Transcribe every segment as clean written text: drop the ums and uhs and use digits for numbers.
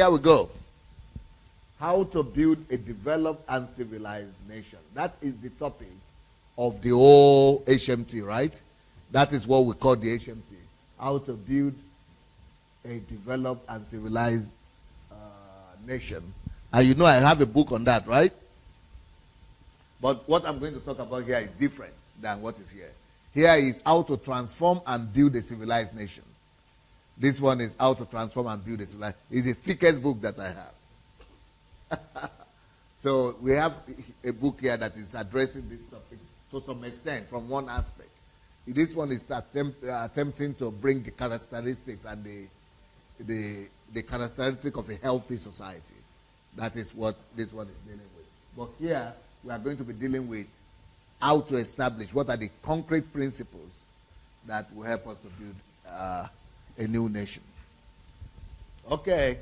here we go. How to build a developed and civilized nation. That is the topic of the whole HMT, right? That is what we call the HMT. How to build a developed and civilized nation. And you know I have a book on that, right? But what I'm going to talk about here is different than what is here. Here is how to transform and build a civilized nation. This one is how to transform and build a civilized. It's the thickest book that I have. So we have a book here that is addressing this topic to some extent from one aspect. This one is attempting to bring the characteristics and the characteristic of a healthy society. That is what this one is dealing with. But here we are going to be dealing with how to establish what are the concrete principles that will help us to build a new nation. Okay,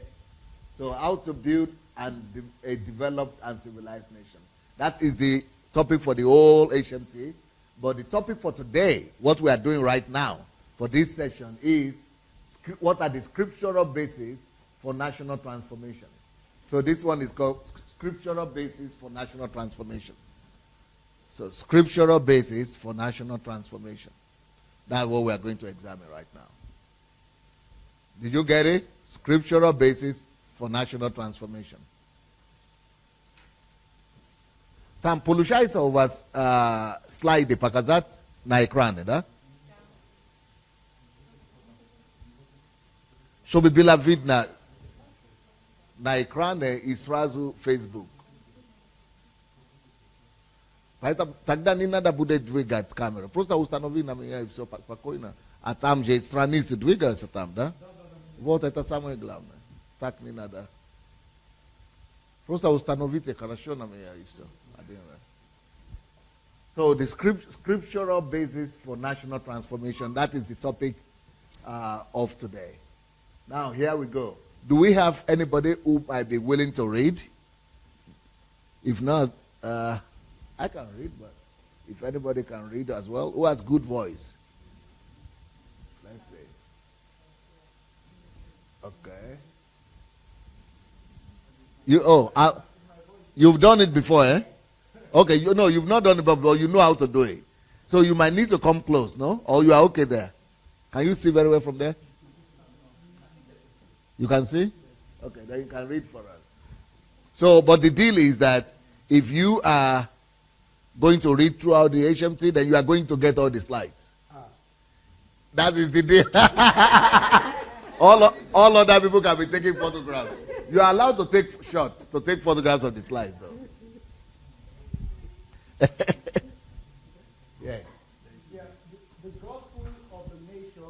so how to build a developed and civilized nation. That is the topic for the whole HMT. But the topic for today, what we are doing right now for this session is what are the scriptural bases for national transformation. So this one is called Scriptural Basis for National Transformation. So scriptural basis for national transformation. That's what we are going to examine right now. Did you get it? Scriptural basis for national transformation. Tam получается у вас слайды показать на экране, да? Чтобы было видно на экране и сразу Facebook. Поэтому тогда не надо будет двигать камеру. Просто установи на меня и все спокойно. А там же страницы двигаются там, да? Вот это самое главное. Так не надо. Просто установите хорошо на меня и все. So the scriptural basis for national transformation, that is the topic of today. Now here we go. Do we have anybody who might be willing to read? If not, I can read, but if anybody can read as well, who has good voice? Let's see. Okay. You've done it before, eh? Okay, you've not done it before, but you know how to do it. So you might need to come close, no? Or you are okay there? Can you see very well from there? You can see? Okay, then you can read for us. So, but the deal is that if you are going to read throughout the HMT, then you are going to get all the slides. That is the deal. all other people can be taking photographs. You are allowed to take shots, to take photographs of the slides, though. Yes. Yeah, the gospel of the nation.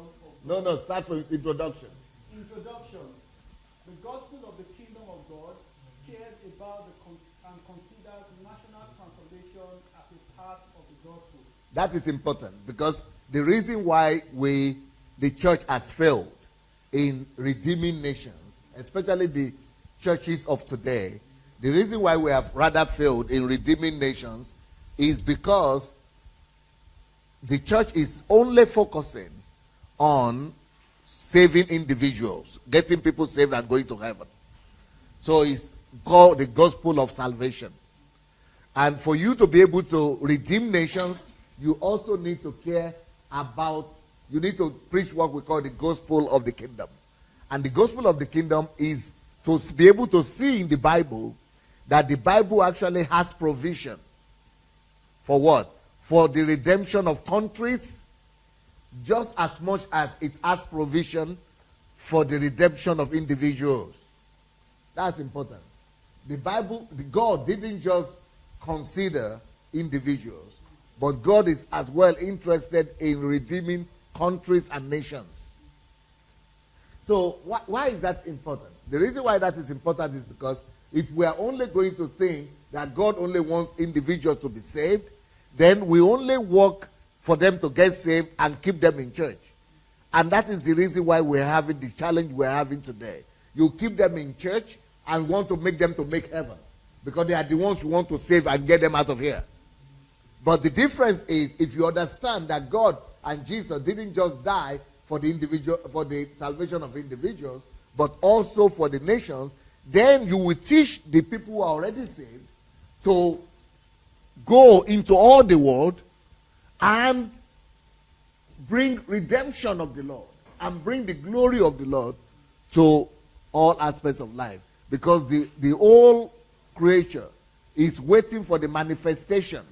No, start from introduction. Introduction. The gospel of the kingdom of God cares about and considers national transformation as a part of the gospel. That is important because the reason why the church has failed in redeeming nations, especially the churches of today, the reason why we have rather failed in redeeming nations is because the church is only focusing on saving individuals, getting people saved and going to heaven. So it's called the gospel of salvation. And for you to be able to redeem nations, you also need to care about, you need to preach what we call the gospel of the kingdom. And the gospel of the kingdom is to be able to see in the Bible that the Bible actually has provision. For what? For the redemption of countries, just as much as it has provision for the redemption of individuals. That's important. The Bible, God didn't just consider individuals, but God is as well interested in redeeming countries and nations. So why is that important? The reason why that is important is because if we are only going to think that God only wants individuals to be saved, then we only work for them to get saved and keep them in church. And that is the reason why we're having the challenge we're having today. You keep them in church and want to make them to make heaven because they are the ones you want to save and get them out of here. But the difference is if you understand that God and Jesus didn't just die for the individual, for the salvation of individuals, but also for the nations, then you will teach the people who are already saved to go into all the world and bring redemption of the Lord and bring the glory of the Lord to all aspects of life. Because the whole creature is waiting for the manifestation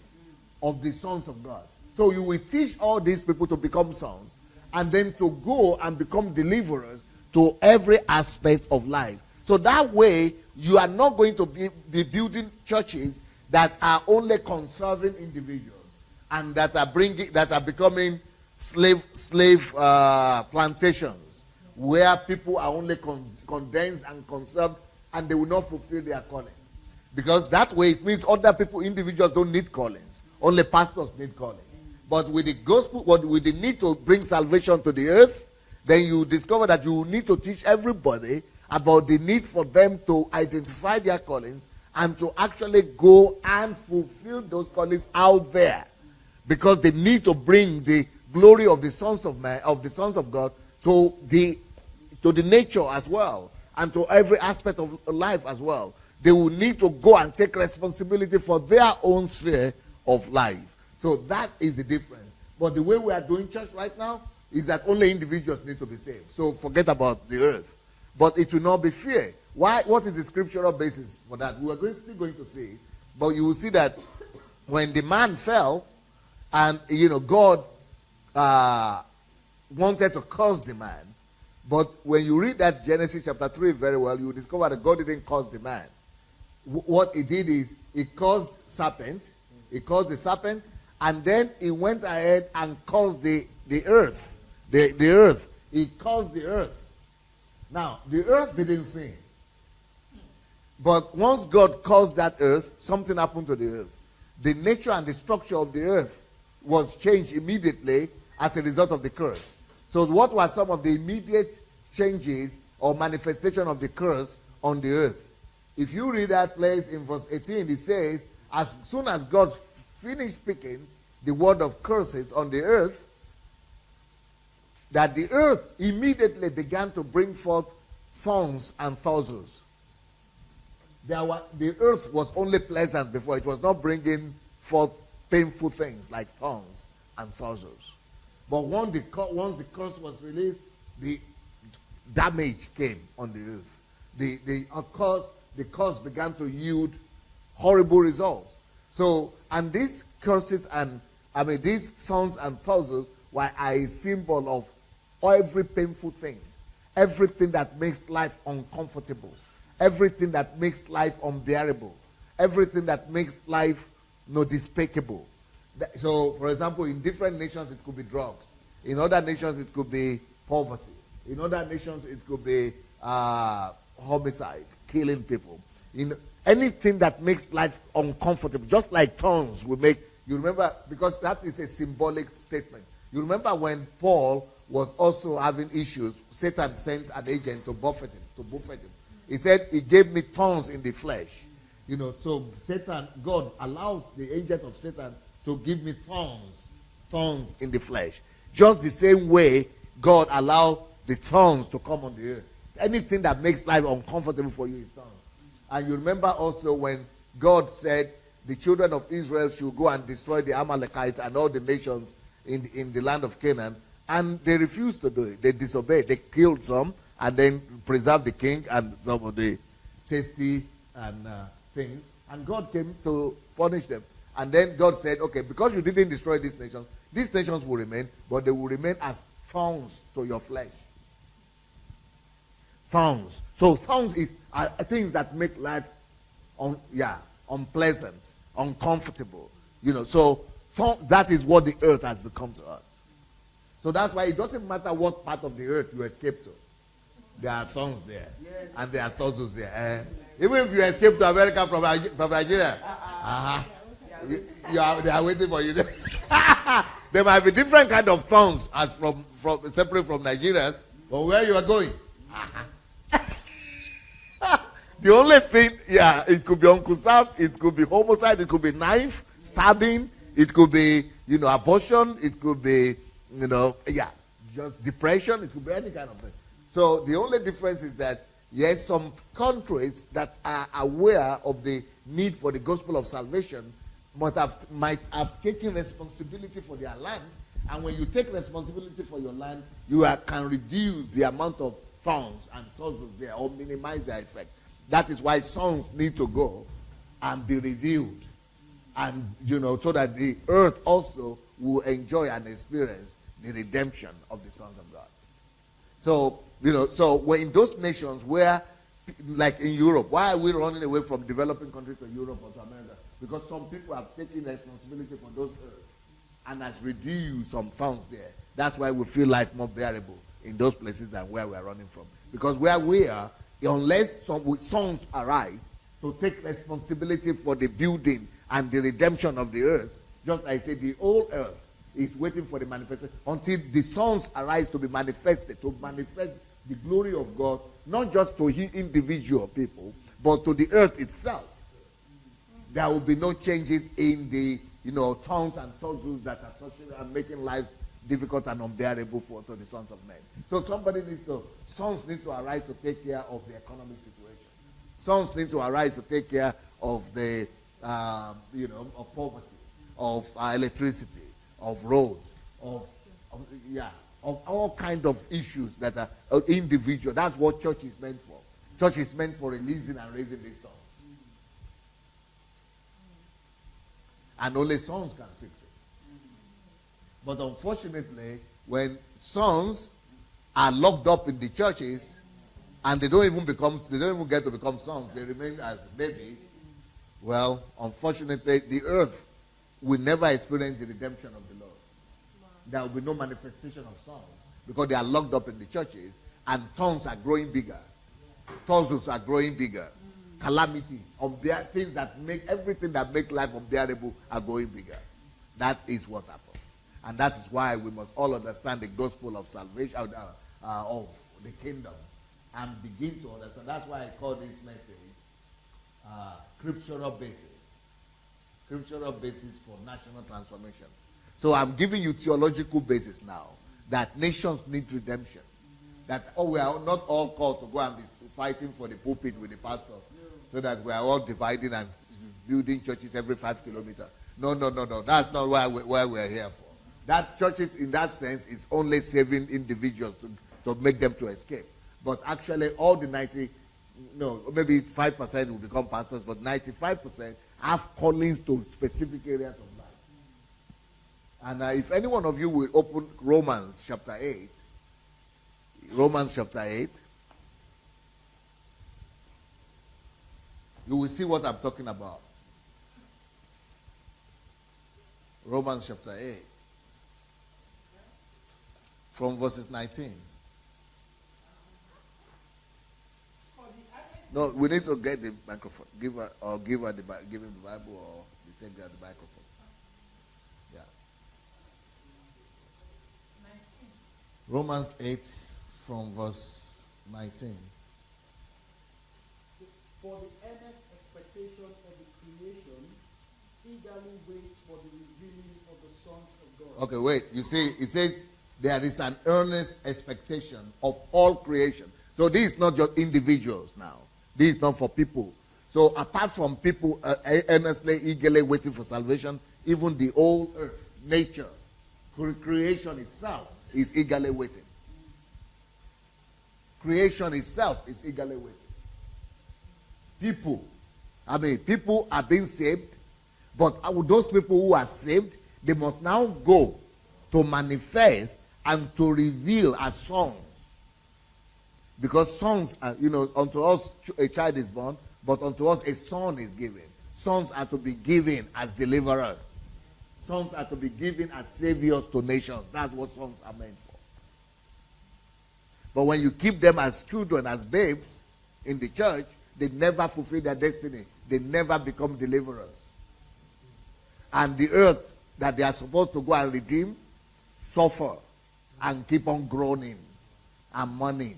of the sons of God. So you will teach all these people to become sons and then to go and become deliverers to every aspect of life. So that way, you are not going to be building churches that are only conserving individuals and that are becoming slave plantations where people are only condensed and conserved and they will not fulfill their calling. Because that way it means other people, individuals, don't need callings. Only pastors need callings. But with the gospel, with the need to bring salvation to the earth, then you discover that you need to teach everybody about the need for them to identify their callings and to actually go and fulfill those callings out there. Because they need to bring the glory of the sons of man, of the sons of God, to the nature as well, and to every aspect of life as well. They will need to go and take responsibility for their own sphere of life. So that is the difference. But the way we are doing church right now is that only individuals need to be saved. So forget about the earth. But it will not be fair. Why? What is the scriptural basis for that? We are still going to see it. But you will see that when the man fell, and God wanted to curse the man. But when you read that Genesis chapter 3 very well, you will discover that God didn't curse the man. What he did is he caused serpent. He caused the serpent, and then he went ahead and caused the earth. The earth. He caused the earth. Now, the earth didn't sin. But once God caused that earth, something happened to the earth. The nature and the structure of the earth was changed immediately as a result of the curse. So what were some of the immediate changes or manifestation of the curse on the earth? If you read that place in verse 18, it says, as soon as God finished speaking the word of curses on the earth, that the earth immediately began to bring forth thorns and thistles. The earth was only pleasant before. It was not bringing forth painful things like thorns and thistles. But once the curse was released, the damage came on the earth. The curse began to yield horrible results. So, and these curses these thorns and thistles were a symbol of every painful thing, everything that makes life uncomfortable, everything that makes life unbearable, everything that makes life despicable. So, for example, in different nations it could be drugs. In other nations it could be poverty. In other nations it could be homicide, killing people. In anything that makes life uncomfortable, just like thorns will make. You remember, because that is a symbolic statement. You remember when Paul was also having issues, Satan sent an agent to buffet him. He said, he gave me thorns in the flesh. So God allows the agent of Satan to give me thorns in the flesh. Just the same way God allowed the thorns to come on the earth. Anything that makes life uncomfortable for you is thorns. And you remember also when God said the children of Israel should go and destroy the Amalekites and all the nations in the land of Canaan, and they refused to do it. They disobeyed. They killed some and then preserved the king and some of the tasty and things. And God came to punish them. And then God said, okay, because you didn't destroy these nations will remain, but they will remain as thorns to your flesh. Thorns. So thorns are things that make life unpleasant, uncomfortable. So that is what the earth has become to us. So that's why it doesn't matter what part of the earth you escape to. There are thorns there. Yes. And there are thistles there. Even if you escape to America from Nigeria, they are waiting for you there. There might be different kind of thorns as from separate from Nigerians, but where you are going. The only thing, it could be Uncle Sam, it could be homicide, it could be knife, stabbing, it could be, abortion, it could be, just depression, it could be any kind of thing. So the only difference is that Yes, some countries that are aware of the need for the gospel of salvation might have taken responsibility for their land. And when you take responsibility for your land, you can reduce the amount of thorns and toils there or minimize their effect. That is why sons need to go and be revealed. And, so that the earth also will enjoy and experience the redemption of the sons of God. So, so when in those nations where, like in Europe, why are we running away from developing countries to Europe or to America? Because some people have taken responsibility for those earths and has reduced some funds there. That's why we feel life more bearable in those places than where we are running from. Because where we are, unless some sons arise to take responsibility for the building and the redemption of the earth, just like I said, the whole earth is waiting for the manifestation until the sons arise to be manifested, to manifest the glory of God, not just to individual people, but to the earth itself. There will be no changes in the tongues and toils that are touching and making lives difficult and unbearable to the sons of men. So sons need to arise to take care of the economic situation. Sons need to arise to take care of the of poverty, of electricity, of roads, of all kinds of issues that are individual. That's what church is meant for. Church is meant for releasing and raising these sons. And only sons can fix it. But unfortunately, when sons are locked up in the churches and they don't even get to become sons, they remain as babies, well, unfortunately, the earth will never experience the redemption of the Lord. There will be no manifestation of sons because they are locked up in the churches and tongues are growing bigger. Toils are growing bigger. Calamities, things that make everything that make life unbearable are going bigger. That is what happens. And that is why we must all understand the gospel of salvation, of the kingdom, and begin to understand. That's why I call this message scriptural basis. Scriptural basis for national transformation. So I'm giving you theological basis now that nations need redemption. That we are not all called to go and be fighting for the pulpit with the pastor, so that we are all dividing and building churches every 5 kilometers. No. That's not why we are here for. That churches, in that sense, is only saving individuals to make them to escape. But actually, all the maybe 5% will become pastors, but 95% have callings to specific areas of life. And if any one of you will open Romans chapter 8, you will see what I'm talking about. Romans chapter 8. From verses 19. No, we need to get the microphone. Give him the Bible, or you take the microphone. Yeah. 19. Romans 8 from verse 19. For the earnest expectation of the creation eagerly waits for the revealing of the sons of God. Okay, wait. You see, it says there is an earnest expectation of all creation. So this is not just individuals now. This is not for people. So apart from people earnestly, eagerly waiting for salvation, even the whole earth, nature, creation itself is eagerly waiting. Creation itself is eagerly waiting. People are being saved, but those people who are saved, they must now go to manifest and to reveal as sons. Because sons are, unto us a child is born, but unto us a son is given. Sons are to be given as deliverers. Sons are to be given as saviors to nations. That's what sons are meant for. But when you keep them as children, as babes in the church, they never fulfill their destiny. They never become deliverers. And the earth that they are supposed to go and redeem suffer and keep on groaning and mourning,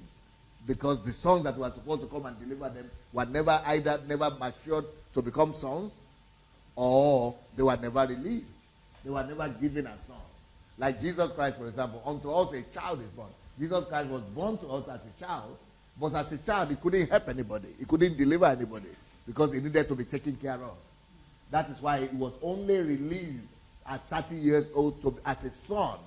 because the sons that were supposed to come and deliver them were never matured to become sons, or they were never released. They were never given as sons. Like Jesus Christ, for example, unto us a child is born. Jesus Christ was born to us as a child, But as a child, he couldn't help anybody. He couldn't deliver anybody because he needed to be taken care of. That is why he was only released at 30 years old as a son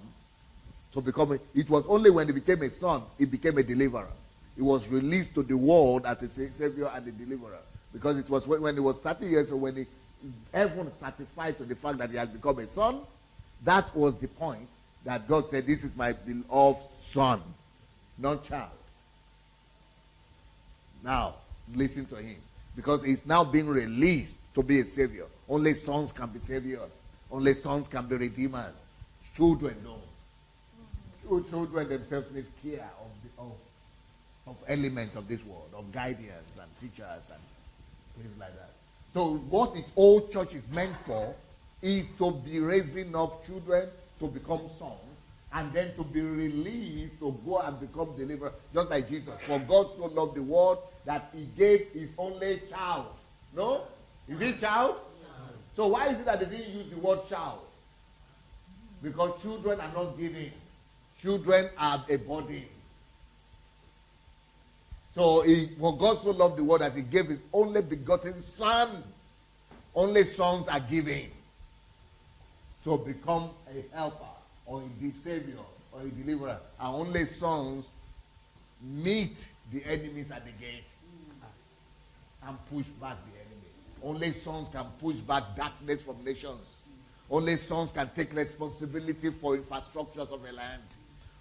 to become it was only when he became a son, he became a deliverer. He was released to the world as a savior and a deliverer. Because it was when he was 30 years old, when everyone certified to the fact that he had become a son, that was the point that God said, this is my beloved son, not child. Now, listen to him. Because he's now being released to be a savior. Only sons can be saviors. Only sons can be redeemers. Children don't. Children themselves need care of elements of this world, of guardians and teachers and things like that. So what its old church is meant for is to be raising up children to become sons and then to be released to go and become deliverers, just like Jesus. For God so loved the world that he gave his only child. No? Is it child? So why is it that they didn't use the word child? Because children are not giving. Children are a body. So for God so loved the world that he gave his only begotten son. Only sons are given to become a helper or a savior or a deliverer. And only sons meet the enemies at the gate and push back the enemy. Only sons can push back darkness from nations. Only sons can take responsibility for infrastructures of a land.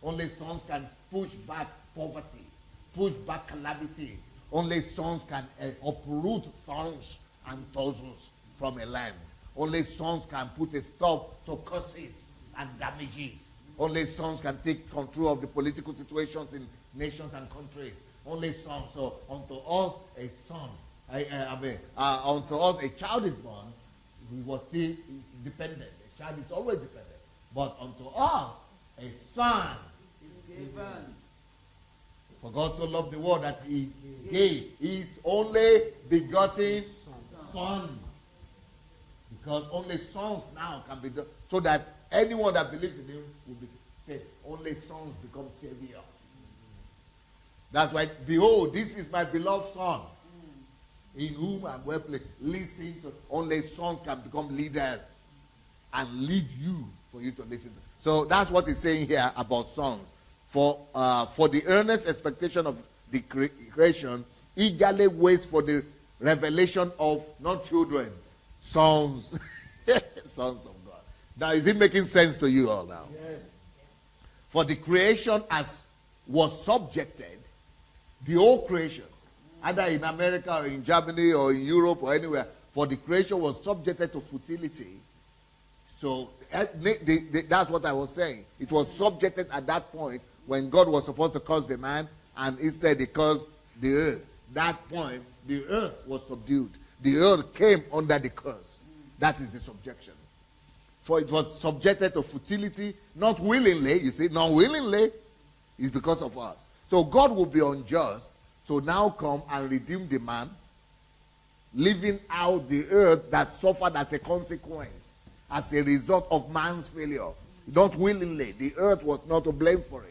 Only sons can push back poverty, push back calamities. Only sons can uproot thorns and thistles from a land. Only sons can put a stop to curses and damages. Only sons can take control of the political situations in nations and countries. Only sons. So unto us a son, unto us a child is born. We were still dependent. A child is always dependent. But unto us a son is given. For God so loved the world that he gave his only begotten son. Because only sons now can be done. So that anyone that believes in him will be saved. Only sons become saviors. That's why, behold, this is my beloved son, in whom I'm well pleased. Listen to. Only sons can become leaders and lead you for you to listen to. So that's what he's saying here about sons. For the earnest expectation of the creation eagerly waits for the revelation of, not children, sons, sons of God. Now, is it making sense to you all now? Yes. For the creation as was subjected, the whole creation, either in America or in Germany or in Europe or anywhere, for the creation was subjected to futility. So that's what I was saying. It was subjected at that point when God was supposed to curse the man, and instead he cursed the earth. That point, the earth was subdued. The earth came under the curse. That is the subjection. For it was subjected to futility, not willingly, you see, not willingly, is because of us. So God will be unjust to now come and redeem the man, leaving out the earth that suffered as a consequence, as a result of man's failure. Not willingly. The earth was not to blame for it.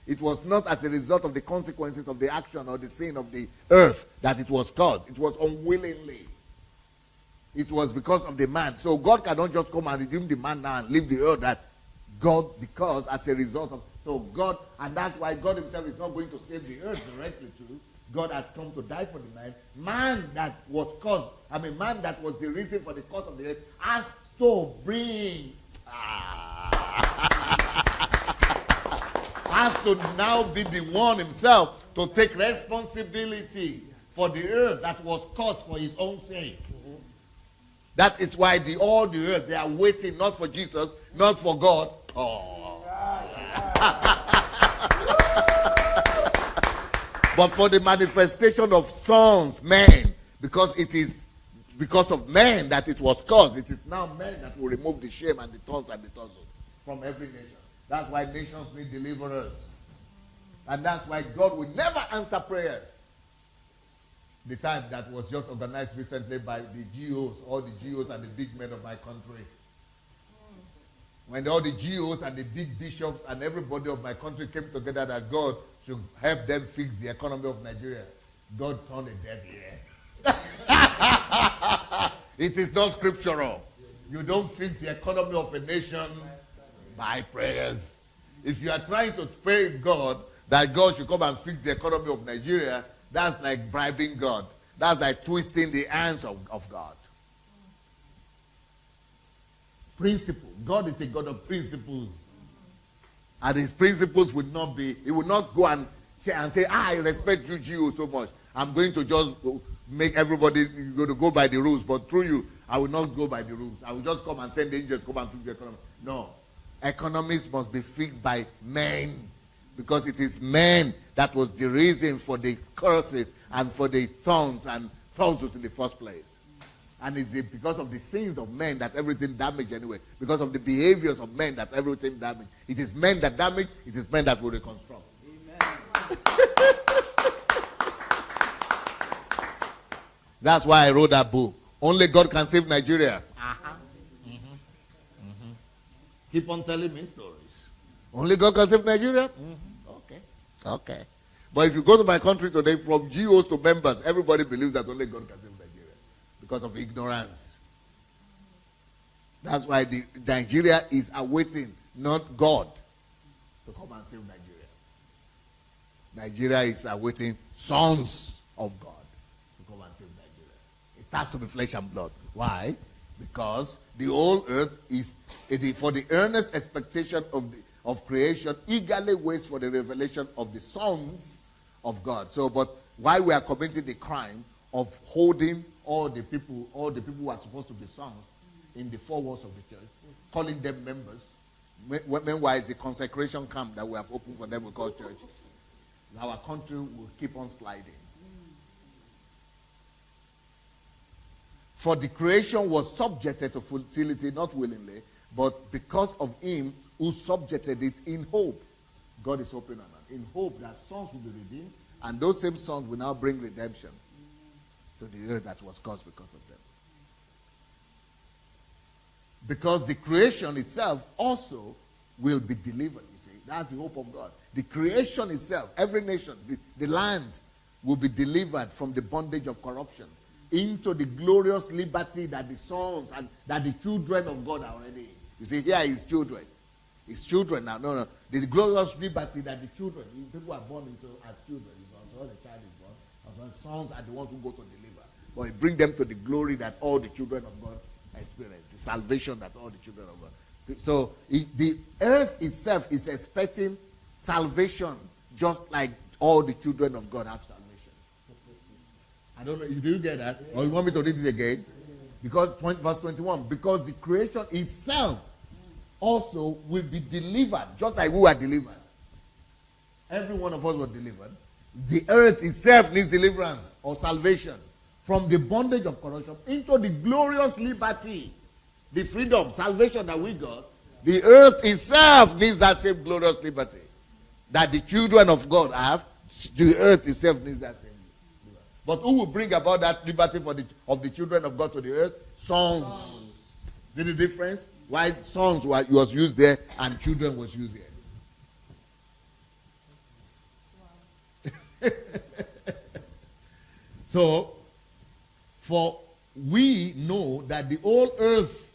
It was not as a result of the consequences of the action or the sin of the earth that it was caused. It was unwillingly. It was because of the man. So God cannot just come and redeem the man now and leave the earth that God, because as a result of, so God, and that's why God himself is not going to save the earth directly too. God has come to die for the man. Man that was caused, man that was the reason for the cause of the earth has to bring, has to now be the one himself to take responsibility for the earth that was caused for his own sake. That is why all the earth, they are waiting not for Jesus, not for God. But for the manifestation of sons, men, because it is because of men that it was caused. It is now men that will remove the shame and the thorns and the tussle from every nation. That's why nations need deliverers. And that's why God will never answer prayers. The time that was just organized recently by the GOs, all the GOs and the big men of my country. When all the GOs and the big bishops and everybody of my country came together that God, should help them fix the economy of Nigeria, God turned a deaf ear. It is not scriptural. You don't fix the economy of a nation by prayers. If you are trying to pray God that God should come and fix the economy of Nigeria, that's like bribing God. That's like twisting the hands of God. Principle. God is a God of principles. And his principles will not be, he will not go and say, I respect you, Jews, so much. I'm going to just make everybody going to go by the rules, but through you, I will not go by the rules. I will just come and send the angels to come and fix the economy. No. Economies must be fixed by men, because it is men that was the reason for the curses and for the thorns and thorns in the first place. And it's because of the sins of men that everything damaged anyway. Because of the behaviors of men that everything damaged. It is men that damage, it is men that will reconstruct. Amen. That's why I wrote that book. Only God can save Nigeria. Keep on telling me stories. Only God can save Nigeria? Okay. But if you go to my country today, from GOs to members, everybody believes that only God can save Nigeria because of ignorance. That's why Nigeria is awaiting, not God, to come and save Nigeria. Nigeria is awaiting sons of God to come and save Nigeria. It has to be flesh and blood. Why? Because the whole earth is, for the earnest expectation of creation, eagerly waits for the revelation of the sons of God. So, but why we are committing the crime of holding all the people who are supposed to be sons in the four walls of the church, calling them members, meanwhile it's the consecration camp that we have opened for them we call church, our country will keep on sliding. For the creation was subjected to futility, not willingly, but because of him who subjected it in hope. God is hoping on that. In hope that sons will be redeemed, and those same sons will now bring redemption to the earth that was caused because of them. Because the creation itself also will be delivered, you see. That's the hope of God. The creation itself, every nation, the land will be delivered from the bondage of corruption into the glorious liberty that the sons and that the children of God are already in. You see, here is children. It's children now. No. The glorious liberty that the children, people are born into as children. When the child is born, and sons are the ones who go to deliver. But it brings them to the glory that all the children of God experience, the salvation that all the children of God. So the earth itself is expecting salvation, just like all the children of God have salvation. I don't know, do you get that? Or you want me to read it again? Because verse 21, because the creation itself also will be delivered, just like we were delivered. Every one of us was delivered. The earth itself needs deliverance or salvation from the bondage of corruption into the glorious liberty, the freedom, salvation that we got. The earth itself needs that same glorious liberty that the children of God have. The earth itself needs that same. But who will bring about that liberty of the children of God to the earth? Sons. See the difference? Why sons was used there and children was used here. So, for we know that the whole earth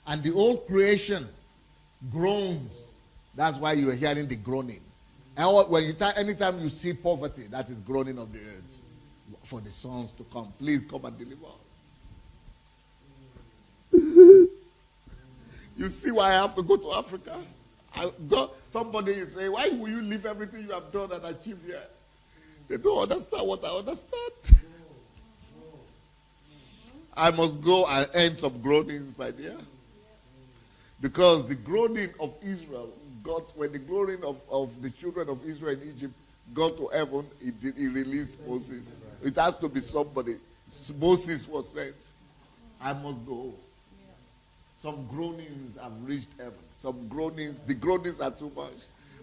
and the whole creation groans. That's why you are hearing the groaning. And anytime you see poverty, that is groaning of the earth. For the sons to come. Please come and deliver us. You see why I have to go to Africa? Somebody is saying, why will you leave everything you have done and achieved here? They don't understand what I understand. I must go and end some groanings, my dear. Because the groaning of Israel when the groaning of the children of Israel in Egypt got to heaven, he released Moses. It has to be somebody. Moses was sent. I must go. Some groanings have reached heaven. Some groanings, the groanings are too much.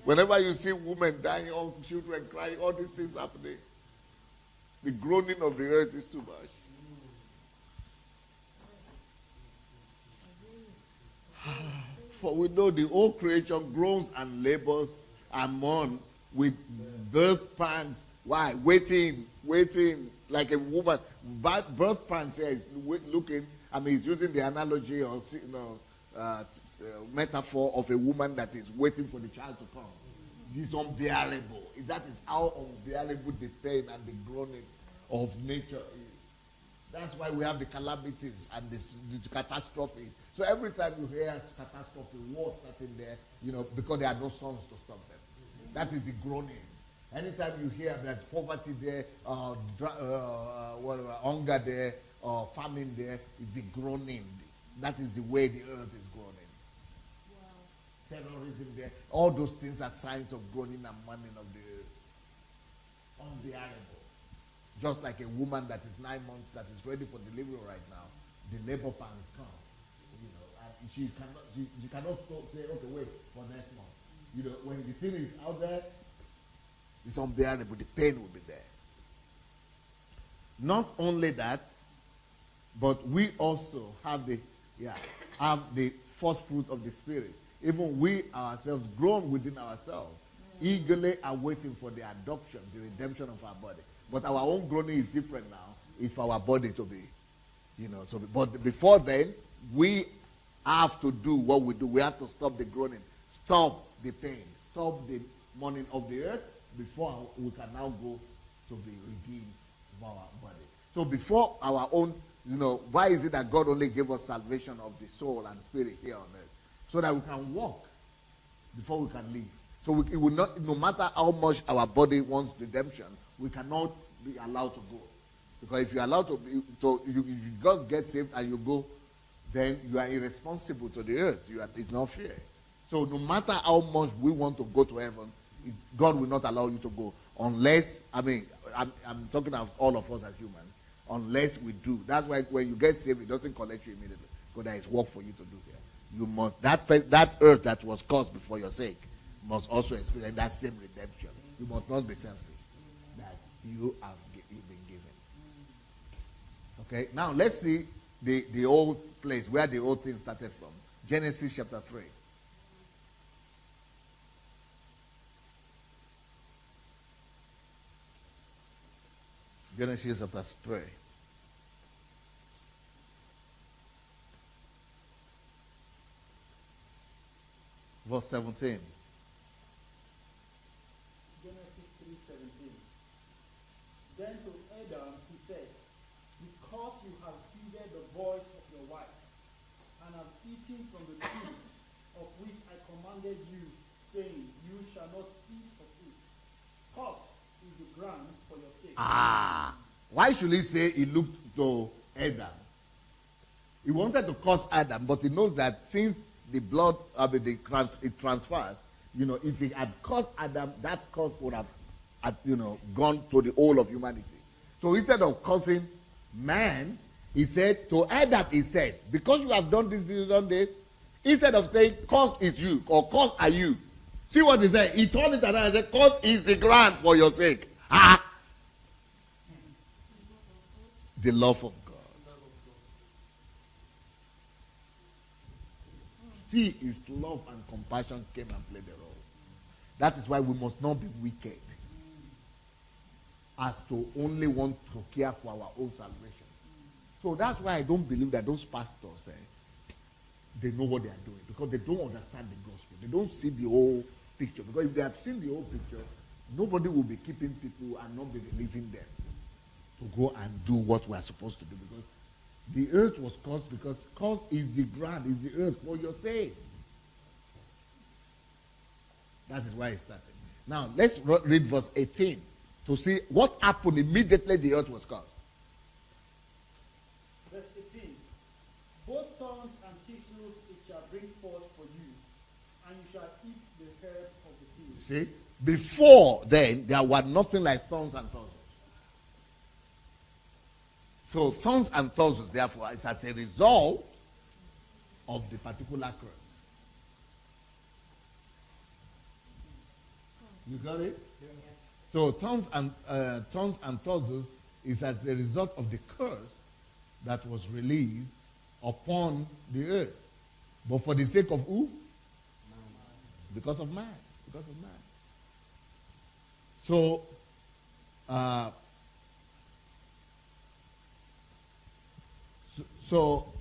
Whenever you see women dying, all children crying, all these things happening, the groaning of the earth is too much. For we know the whole creation groans and labors and mourn with birth pangs. Why? Waiting, like a woman. Birth pangs here is looking, he's using the analogy or metaphor of a woman that is waiting for the child to come. It's unbearable. That is how unbearable the pain and the groaning of nature is. That's why we have the calamities and the catastrophes. So every time you hear catastrophe, war starting there, because there are no sons to stop them. That is the groaning. Anytime you hear that poverty there, hunger there, or famine there, it's a groaning. That is the way the earth is groaning. Wow. Terrorism there, all those things are signs of groaning and mourning of the earth. Unbearable. Just like a woman that is 9 months that is ready for delivery right now, the labor pangs come. And she cannot say, okay, wait for next month. When the thing is out there, it's unbearable. The pain will be there. Not only that, but we also have the first fruit of the Spirit. Even we ourselves, grown within ourselves, eagerly are waiting for the adoption, the redemption of our body. But our own groaning is different now. If our body to be. But before then, we have to do what we do. We have to stop the groaning, stop the pain, stop the mourning of the earth before we can now go to be redeemed of our body. So before our own, why is it that God only gave us salvation of the soul and spirit here on earth? So that we can walk before we can live. So it will not, no matter how much our body wants redemption, we cannot be allowed to go. Because if you're allowed to be, so you just get saved and you go, then you are irresponsible to the earth. It's not fair. So no matter how much we want to go to heaven, God will not allow you to go unless, I'm talking of all of us as humans, unless we do. That's why when you get saved, it doesn't collect you immediately. Because there is work for you to do here. You must, that earth that was caused before your sake must also experience that same redemption. You must not be selfish. That you've been given. Okay, now let's see the old place, where the old thing started from. Genesis chapter 3. Genesis chapter 3. Verse 17. Genesis 3:17. Then to Adam he said, because you have heeded the voice of your wife, and have eaten from the tree of which I commanded you, saying, you shall not eat of it. Cursed is the ground for your sake. Why should he say he looked to Adam? He wanted to curse Adam, but he knows that since the blood it transfers, if he had cursed Adam, that curse would have gone to the whole of humanity. So instead of cursing man, he said to Adam, he said, because you have done this, instead of saying curse is you or curse are you, see what he said? He turned it around and said, curse is the ground for your sake. The love of God. Still, his love and compassion came and played a role. That is why we must not be wicked as to only want to care for our own salvation. So that's why I don't believe that those pastors, they know what they are doing, because they don't understand the gospel. They don't see the whole picture. Because if they have seen the whole picture, nobody will be keeping people and not be releasing them to go and do what we are supposed to do. Because the earth was caused because cause is the ground, is the earth for your sake. That is why it started. Now, let's read verse 18 to see what happened immediately the earth was caused. Verse 18. Both thorns and thistles it shall bring forth for you, and you shall eat the herb of the field. See? Before then, there were nothing like thorns and thistles. So thorns and thistles, therefore, is as a result of the particular curse. You got it? Yeah. So thorns and thistles is as a result of the curse that was released upon the earth. But for the sake of who? Man. Because of man. Because of man. So, so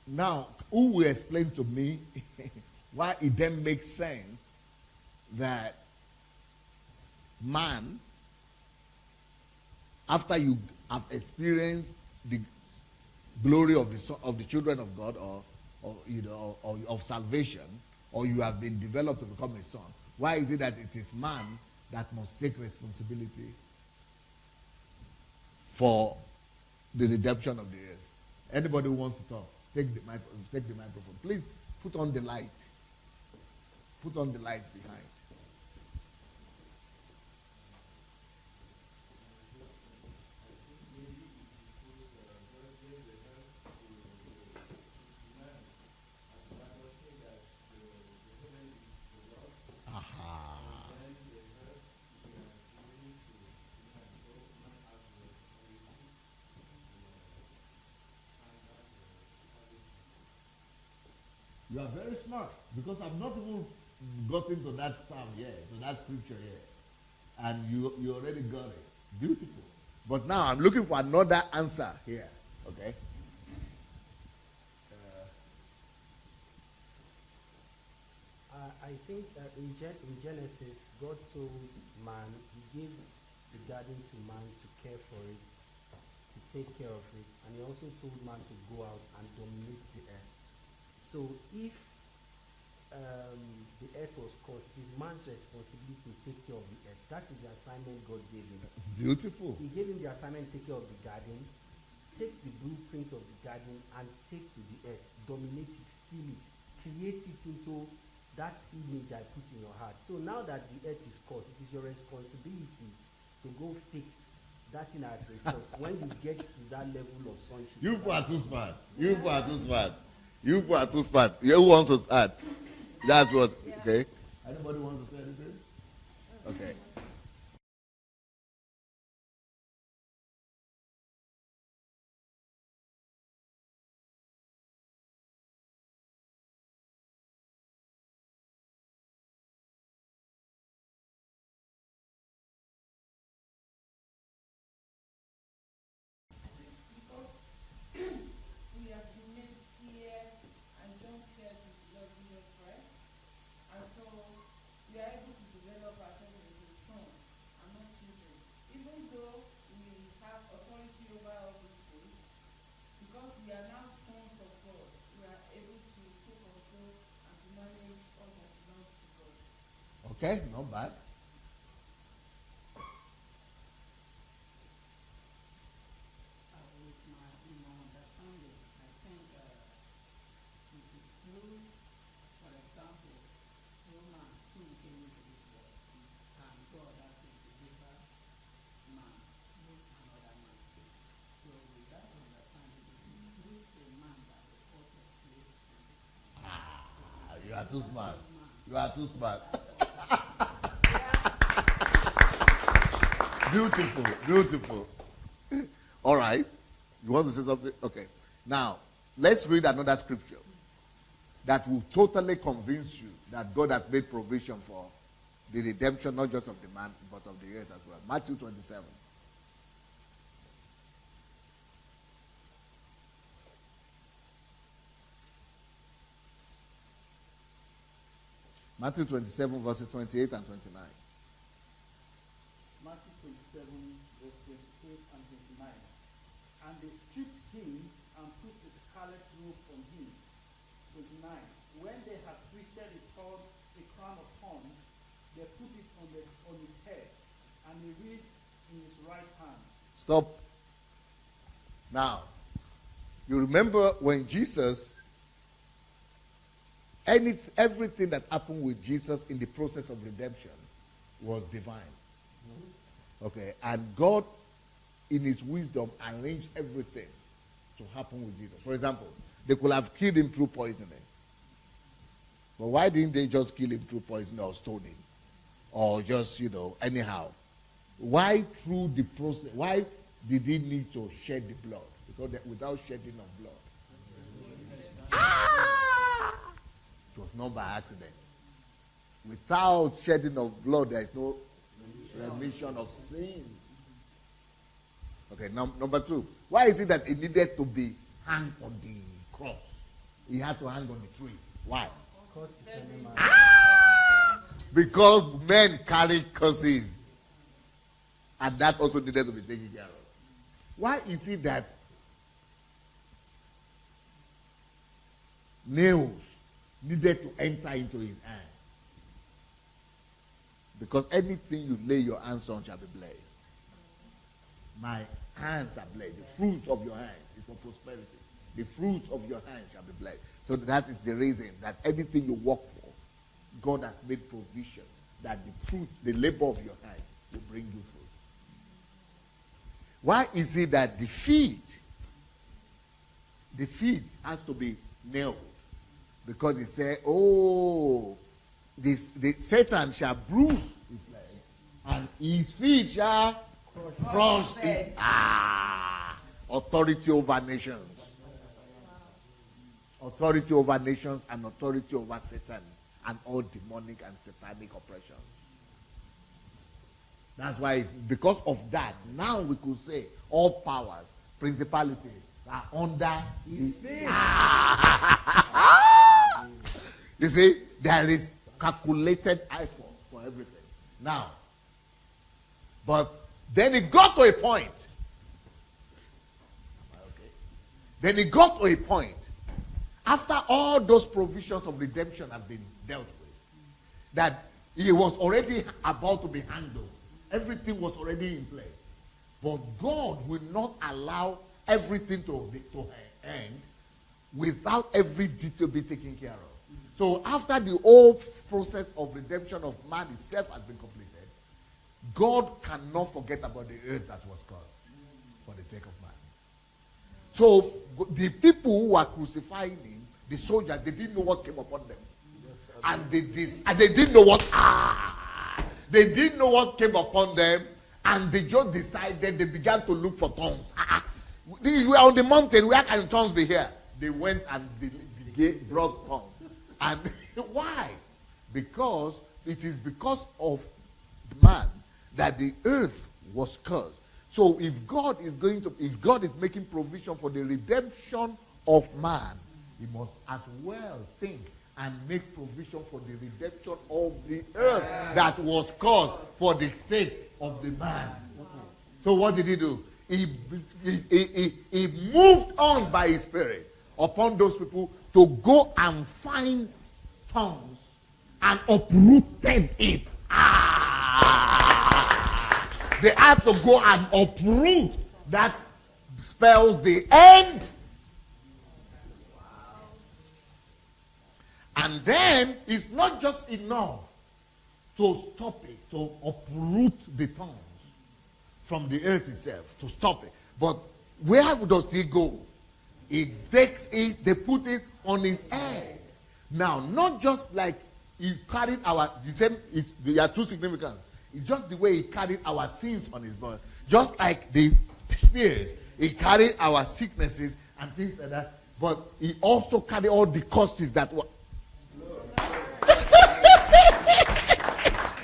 now, who will explain to me why it then makes sense that man, after you have experienced the glory of the children of God, or of salvation, or you have been developed to become a son, why is it that it is man that must take responsibility for the redemption of the earth? Anybody who wants to talk, take the microphone. Please put on the light. Put on the light behind. You are very smart, because I've not even gotten to that psalm yet, to that scripture yet. And you already got it. Beautiful. But now I'm looking for another answer here. Okay? I think that in Genesis, God told man, he gave the garden to man to care for it, to take care of it, and he also told man to go out and dominate the earth. So if the earth was cursed, it is man's responsibility to take care of the earth. That is the assignment God gave him. Beautiful. He gave him the assignment to take care of the garden, take the blueprint of the garden and take to the earth, dominate it, fill it, create it into that image I put in your heart. So now that the earth is cursed, it is your responsibility to go fix that thing at the first. When you get to that level of sonship. You people are too smart. You people are too smart. You people are too smart. Who wants to start? That's what. Okay. Anybody wants to say anything? Okay. Okay, not bad. With my understanding, I think it is true. For example, human sin came into this world, and God has to deliver man with another man. So with that understanding, it is through a man that the fault of slave can You are too smart. You are too smart. Beautiful, beautiful. All right. You want to say something? Okay. Now, let's read another scripture that will totally convince you that God has made provision for the redemption, not just of the man, but of the earth as well. Matthew 27. Matthew 27, verses 28 and 29. Matthew 27, verse 28 and 29. And they stripped him and put a scarlet robe on him. 29. When they had twisted a crown of thorns, they put it on his head, and a reed in his right hand. Stop. Now, you remember when Jesus, everything that happened with Jesus in the process of redemption was divine. Okay, and God, in his wisdom, arranged everything to happen with Jesus. For example, they could have killed him through poisoning. But why didn't they just kill him through poisoning or stoning? Or just, anyhow? Why through the process? Why did he need to shed the blood? Because without shedding of blood, it was not by accident. Without shedding of blood, there is no remission of sin. Okay, number 2. Why is it that it needed to be hung on the cross? He had to hang on the tree. Why? Because men carry curses. And that also needed to be taken care of. Why is it that nails needed to enter into his hand? Because anything you lay your hands on shall be blessed. My hands are blessed. The fruits of your hands is for prosperity. The fruits of your hands shall be blessed. So that is the reason that anything you work for, God has made provision that the fruit, the labor of your hand will bring you fruit. Why is it that the feet has to be nailed? Because they say, the Satan shall bruise his leg, and his feet shall crush his authority over nations. Authority over nations and authority over Satan and all demonic and satanic oppressions. That's why it's because of that, now we could say all powers, principalities are under his feet. You see, there is calculated effort for everything. Now, but then it got to a point. Okay. Then it got to a point, after all those provisions of redemption have been dealt with, that he was already about to be handled. Everything was already in place. But God will not allow everything to end without every detail be taken care of. So after the whole process of redemption of man itself has been completed, God cannot forget about the earth that was caused for the sake of man. So the people who were crucifying him, the soldiers, they didn't know what came upon them. And they didn't know what they didn't know what came upon them, and they just decided, they began to look for tongues. We were on the mountain, where can tongues be here? They went and they brought tongues. And why? Because it is because of man that the earth was cursed. So if God is making provision for the redemption of man, he must as well think and make provision for the redemption of the earth that was caused for the sake of the man. So what did he do? He moved on by his spirit upon those people to go and find tongues and uprooted it. They had to go and uproot. That spells the end. And then it's not just enough to stop it, to uproot the tongues from the earth itself, to stop it. But where does he go? He takes it, they put it on his head. Now, not just like he carried there are two significance. It's just the way he carried our sins on his body. Just like the spears, he carried our sicknesses and things like that. But he also carried all the curses that were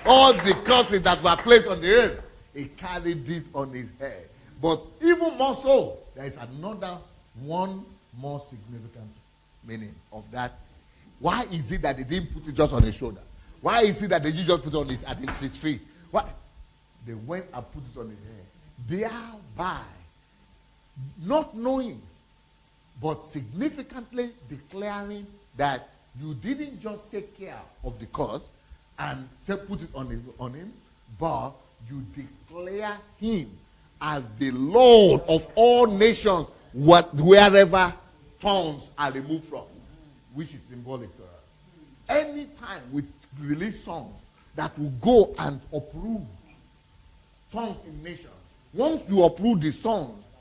all the curses that were placed on the earth. He carried it on his head. But even more so, there is another one more significant meaning of that. Why is it that they didn't put it just on his shoulder? Why is it that they just put it on at his feet? Why? They went and put it on his head. Thereby, not knowing, but significantly declaring that you didn't just take care of the cause and put it on him, but you declare him as the Lord of all nations, wherever tongues are removed from, which is symbolic to us. Anytime we release songs that will go and uproot tongues in nations, once you uproot the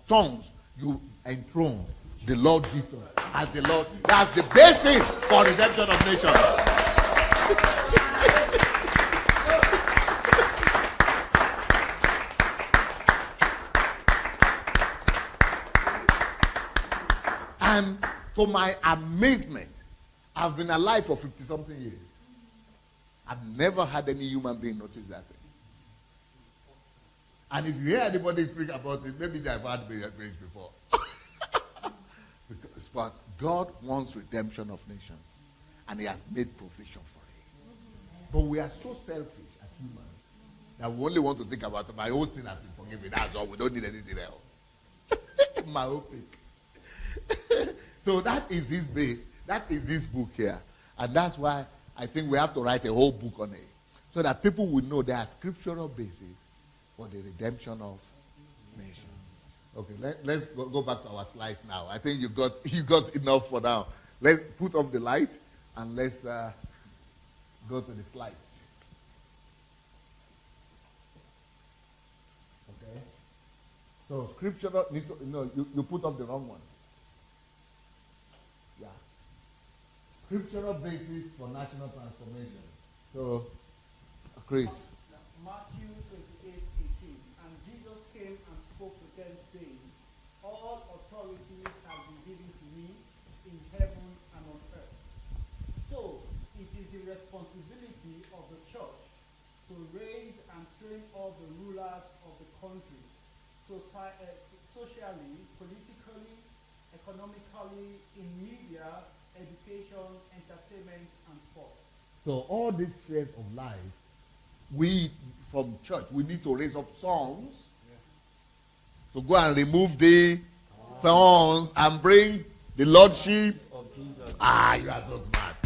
tongues, you enthrone the Lord Jesus as the Lord. That's the basis for redemption of nations. And to my amazement, I've been alive for 50-something years. I've never had any human being notice that thing. And if you hear anybody speak about it, maybe they've had dreams before. But God wants redemption of nations. And he has made provision for it. But we are so selfish as humans that we only want to think about my own sin has been forgiven. That's all. We don't need anything else. Myopic. So that is his base. That is his book here. And that's why I think we have to write a whole book on it. So that people will know there are scriptural bases for the redemption of nations. Okay, let's go back to our slides now. I think you got enough for now. Let's put off the light and let's go to the slides. Okay. So scriptural you put up the wrong one. Yeah. Scriptural basis for national transformation. So, Chris. Matthew 28:18. And Jesus came and spoke to them, saying, all authority has been given to me in heaven and on earth. So, it is the responsibility of the church to raise and train all the rulers of the country, socially, politically, economically, in media, education, entertainment, and sports. So all these spheres of life, we from church, we need to raise up songs to go and remove the thorns and bring the lordship of Jesus. You are so smart.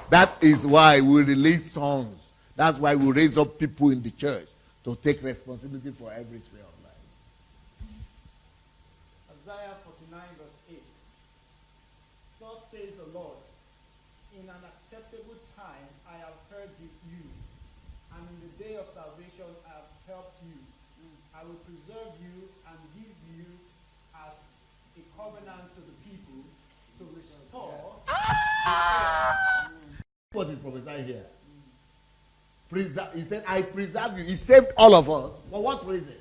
That is why we release songs. That's why we raise up people in the church to take responsibility for every sphere of life. Isaiah 49 verse 8. Thus says the Lord, in an acceptable time I have heard you, and in the day of salvation I have helped you. I will preserve you and give you as a covenant to the people to restore. What is prophesied here? He said, I preserve you. He saved all of us. For what reason?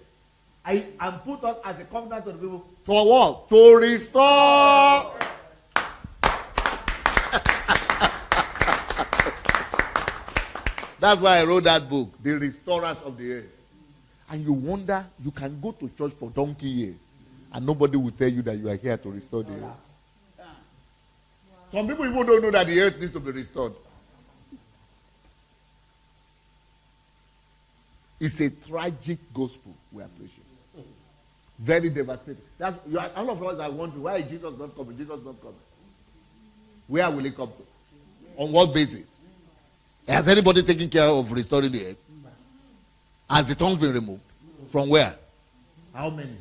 I am put us as a covenant to the people. For what? To restore. That's why I wrote that book, The Restorers of the Earth. And you wonder, you can go to church for donkey years and nobody will tell you that you are here to restore the earth. Some people even don't know that the earth needs to be restored. It's a tragic gospel we are preaching. Very devastating. All of us are wondering, why is Jesus not coming? Jesus not coming. Where will he come to? On what basis? Has anybody taken care of restoring the earth? Has the tongues been removed? From where? How many?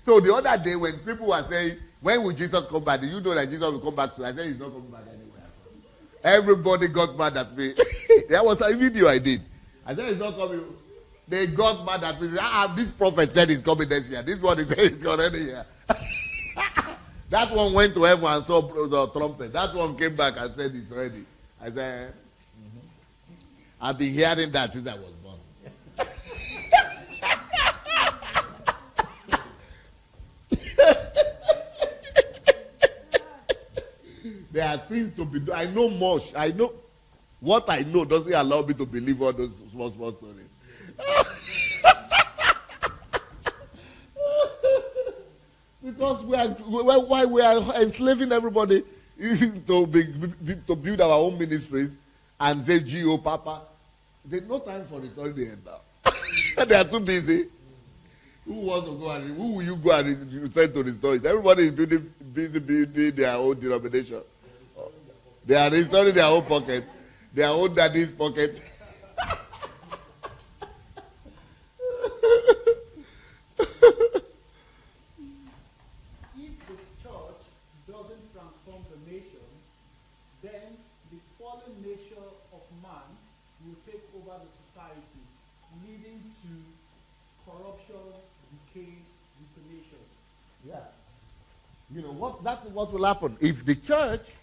So the other day when people were saying, when will Jesus come back? Do you know that Jesus will come back soon? I said he's not coming back anywhere. Everybody got mad at me. There was a video I did. I said he's not coming. They got mad at me. This prophet said he's coming next year. This one he said he's already here. That one went to heaven and saw the trumpet. That one came back and said he's ready. I said, I've been hearing that since I was born. There are things to be done. I know much. I know what I know doesn't allow me to believe all those small stories. Because we are enslaving everybody to build our own ministries and say, G.O. Papa. There's no time for restoring the end now. They are too busy. Who will you go and send to restore it? Everybody is busy building their own denomination. They are restoring their own pocket, their own daddy's pocket. If the church doesn't transform the nation, then the fallen nature of man will take over the society, leading to corruption, decay, detonation. Yeah. You know that's what will happen if the church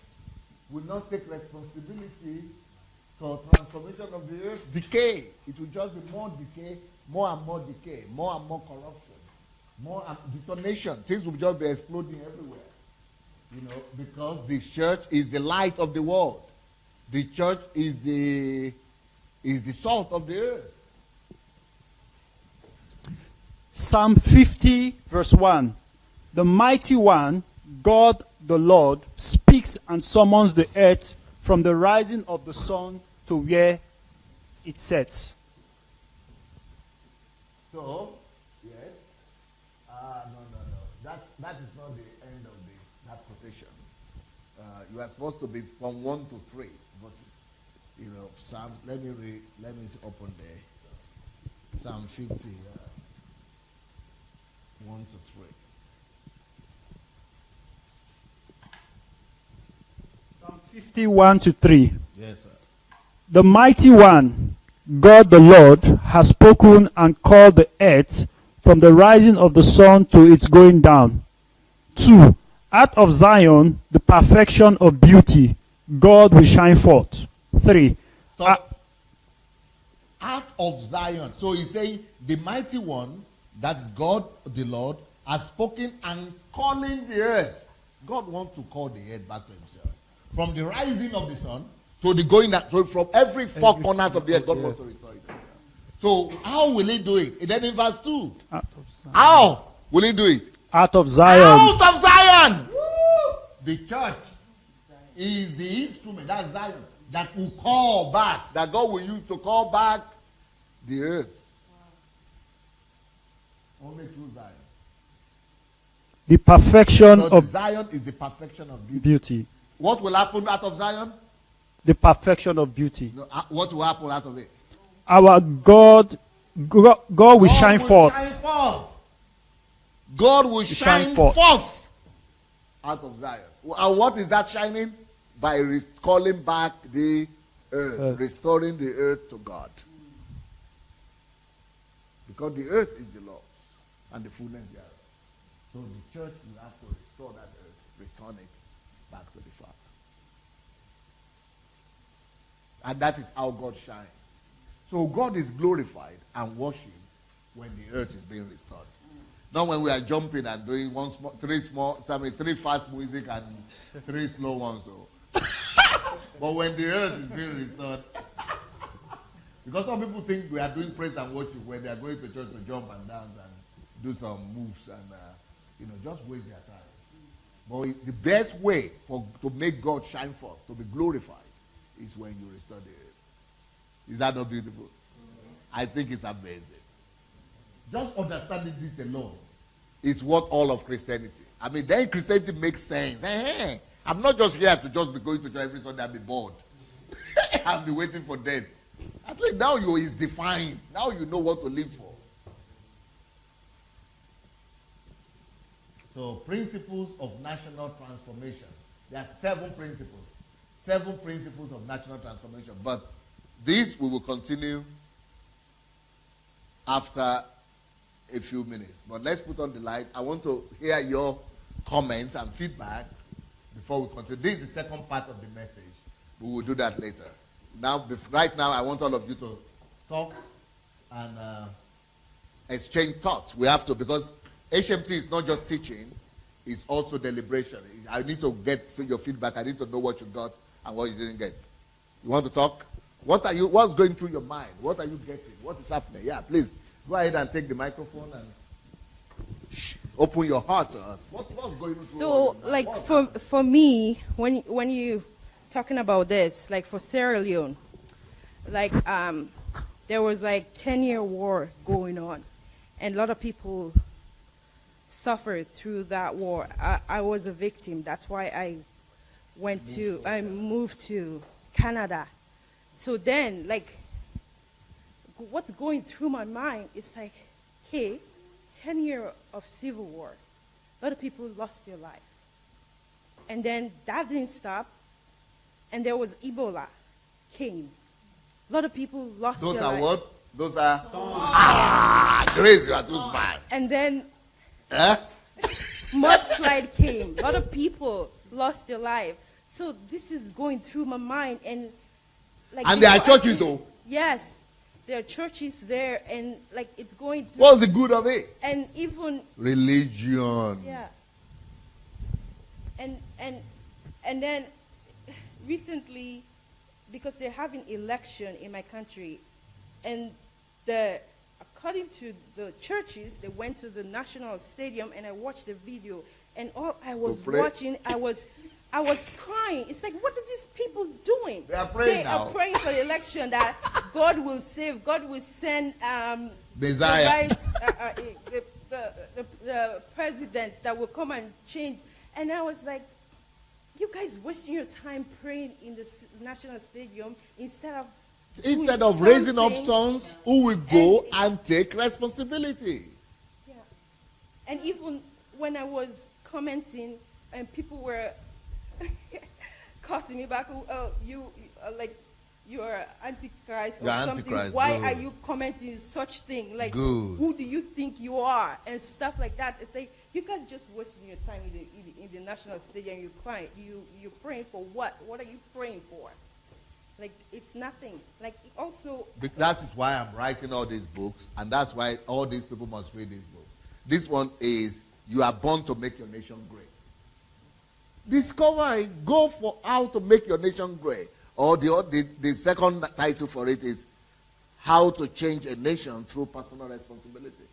will not take responsibility for transformation of the earth. Decay. It will just be more decay, more and more decay, more and more corruption, more detonation. Things will just be exploding everywhere. Because the church is the light of the world. The church is the salt of the earth. Psalm 50, verse 1. The mighty one, God the Lord, speaks and summons the earth from the rising of the sun to where it sets. So, yes. No. That is not the end of that quotation. You are supposed to be from 1 to 3 verses. Psalms. Let me open there. Psalm 50, 1 to 3. Psalm 51 to 3. Yes, sir. The mighty one, God the Lord, has spoken and called the earth from the rising of the sun to its going down. 2. Out of Zion, the perfection of beauty, God will shine forth. 3. Stop. Out of Zion. So he's saying the mighty one, that's God the Lord, has spoken and calling the earth. God wants to call the earth back to himself. From the rising of the sun to the going down, so from every four corners of the earth, God wants to restore it. So how will he do it? And then in verse 2. How will he do it? Out of Zion. Out of Zion. The church is the instrument, that's Zion, that will call back, that God will use to call back the earth. Only through Zion. The perfection So of Zion is the perfection of beauty. beauty. What will happen out of Zion? The perfection of beauty. No, what will happen out of it? Our God will shine forth. God will shine forth. Out of Zion. And what is that shining? By calling back the earth, restoring the earth to God. Because the earth is the Lord's and the fullness thereof. So the church will have to restore that earth, return it back to the Father. And that is how God shines. So God is glorified and worshipped when the earth is being restored. Not when we are jumping and doing three fast music and 3 slow ones. So. But when the earth is being restored, because some people think we are doing praise and worship when they are going to church to jump and dance and do some moves and just waste their time. But the best way to make God shine forth, to be glorified, is when you restore the earth. Is that not beautiful? I think it's amazing. Just understanding this alone is what all of Christianity. I mean, then Christianity makes sense. Hey, I'm not just here to just be going to church every Sunday and be bored. I'll be waiting for death. At least now is defined. Now you know what to live for. So, principles of national transformation. There are 7 principles. 7 principles of national transformation. But this we will continue after a few minutes. But let's put on the light. I want to hear your comments and feedback before we continue. This is the second part of the message. We will do that later. Now, right now, I want all of you to talk and exchange thoughts. We have to, because HMT is not just teaching, it's also deliberation. I need to get your feedback. I need to know what you got and what you didn't get. You want to talk? What's going through your mind? What are you getting? What is happening? Yeah, please go ahead and take the microphone and open your heart to us. What's going through? So, like for me, when you talking about this, like for Sierra Leone, like there was like 10-year war going on, and a lot of people suffered through that war. I was a victim. That's why I moved to Canada. So then, like, what's going through my mind is like, hey, 10 years of civil war. A lot of people lost their life. And then that didn't stop. And there was Ebola came. A lot of people lost their life. Those are what? Those are... Grace, you are too smart. And then mudslide came. A lot of people lost their life. So this is going through my mind. And there are churches, though. Yes. There are churches there, and like it's going through. What's the good of it? And even religion. Yeah. And and then recently, because they're having election in my country, and according to the churches, they went to the national stadium, and I watched the video, and all I was watching, I was crying. It's like, what are these people doing? They are praying now. They are praying for the election that God will save, God will send Messiah. The president that will come and change. And I was like, you guys wasting your time praying in the national stadium instead of raising up sons who will go and take responsibility. Yeah. And even when I was commenting and people were cussing me back, you're Antichrist or something. Antichrist. Why Good. are you commenting such thing? Like, Good. who do you think you are? And stuff like that. It's like, you guys just wasting your time in the national stadium. You're crying. You're praying for what? What are you praying for? Like, it's nothing. Like, also... That is why I'm writing all these books, and that's why all these people must read these books. This one is, You Are Born to Make Your Nation Great. Discover it. Go for how to make your nation great. Or the second title for it is How to Change a Nation Through Personal Responsibility.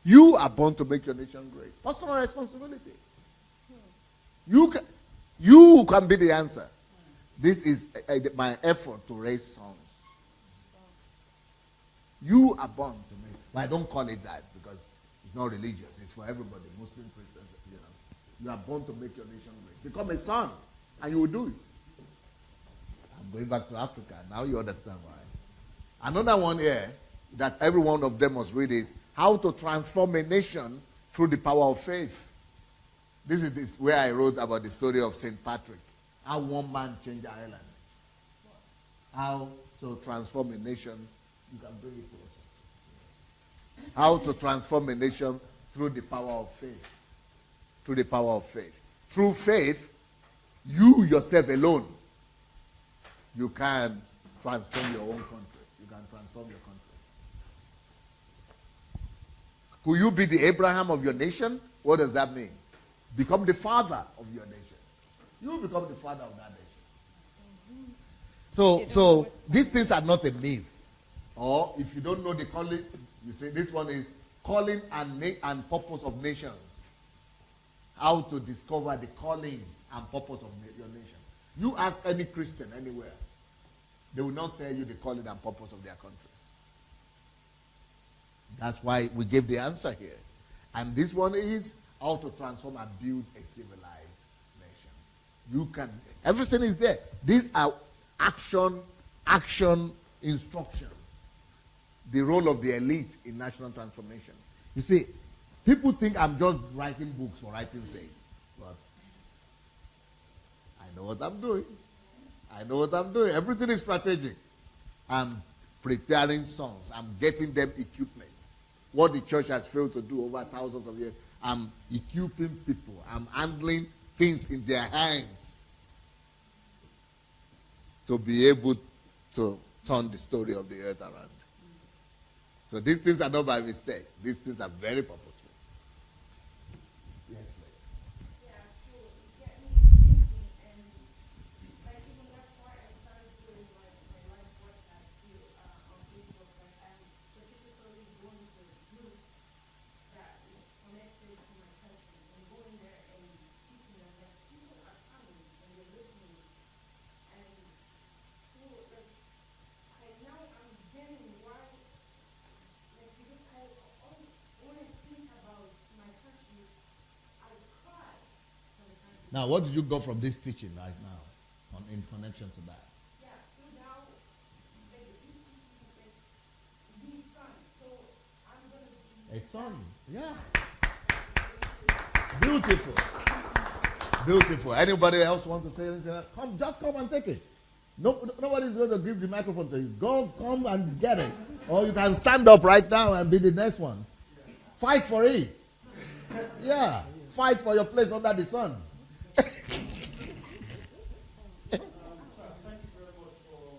You are born to make your nation great. Personal responsibility. You can be the answer. This is my effort to raise sons. You are born to make. But I don't call it that because it's not religious. It's for everybody, Muslim, Christians. You are born to make your nation great. Become a son, and you will do it. I'm going back to Africa. Now you understand why. Another one here that every one of them must read is How to Transform a Nation Through the Power of Faith. This is where I wrote about the story of St. Patrick. How one man changed Ireland. How to transform a nation. You can bring it closer. How to transform a nation through the power of faith. Through the power of faith. Through faith, you yourself alone, you can transform your own country. You can transform your country. Could you be the Abraham of your nation? What does that mean? Become the father of your nation. You become the father of that nation. So these things are not a myth. Or if you don't know the calling, you say this one is calling and purpose of nations. How to discover the calling and purpose of your nation. You ask any Christian anywhere, they will not tell you the calling and purpose of their countries. That's why we gave the answer here. And this one is how to transform and build a civilized nation. You can, everything is there. These are action instructions. The role of the elite in national transformation. You see, people think I'm just writing books for writing's sake. But I know what I'm doing. I know what I'm doing. Everything is strategic. I'm preparing sons. I'm getting them equipment. What the church has failed to do over thousands of years, I'm equipping people. I'm handling things in their hands to be able to turn the story of the earth around. So these things are not by mistake. These things are very purposeful. Yes, please. Yeah, so it get me thinking, and like even that's why I started doing my live broadcast here on Facebook. Like I'm specifically going to groups that is connected to my country and going there and teaching them that people are coming and they're listening. And so like now I'm getting why. Like, because I always, when I think about my country, I cry sometimes. Now, what did you go from this teaching right now in connection to that? Yeah, so now, like, this teaching is be son. So I'm going to be A son. Yeah. Beautiful. Beautiful. Anybody else want to say anything? Just come and take it. Nobody's going to give the microphone to you. Come and get it. Or you can stand up right now and be the next one. Fight for it. Yeah. Fight for your place under the sun. Thank you very much for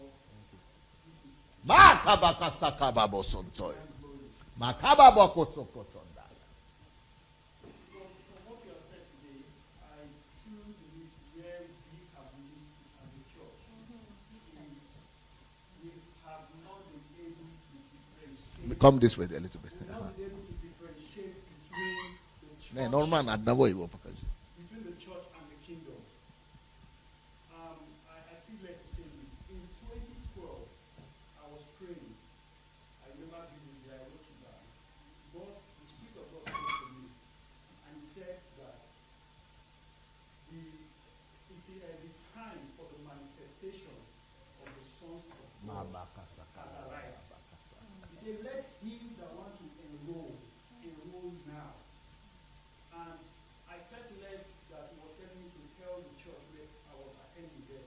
from what you have said today, I truly believe come this way a little bit. will not be able to differentiate between the church, Norman Adnavo Iwo Pakaji. between the church and the kingdom. I feel like to say this. In 2012, I was praying. I never did it, I wrote it down. But the Spirit of God spoke to me, and He said that the time for the manifestation of the sons of God has arrived. He said, let him that want to enroll now. And I felt led that he was telling me to tell the church where I was attending there.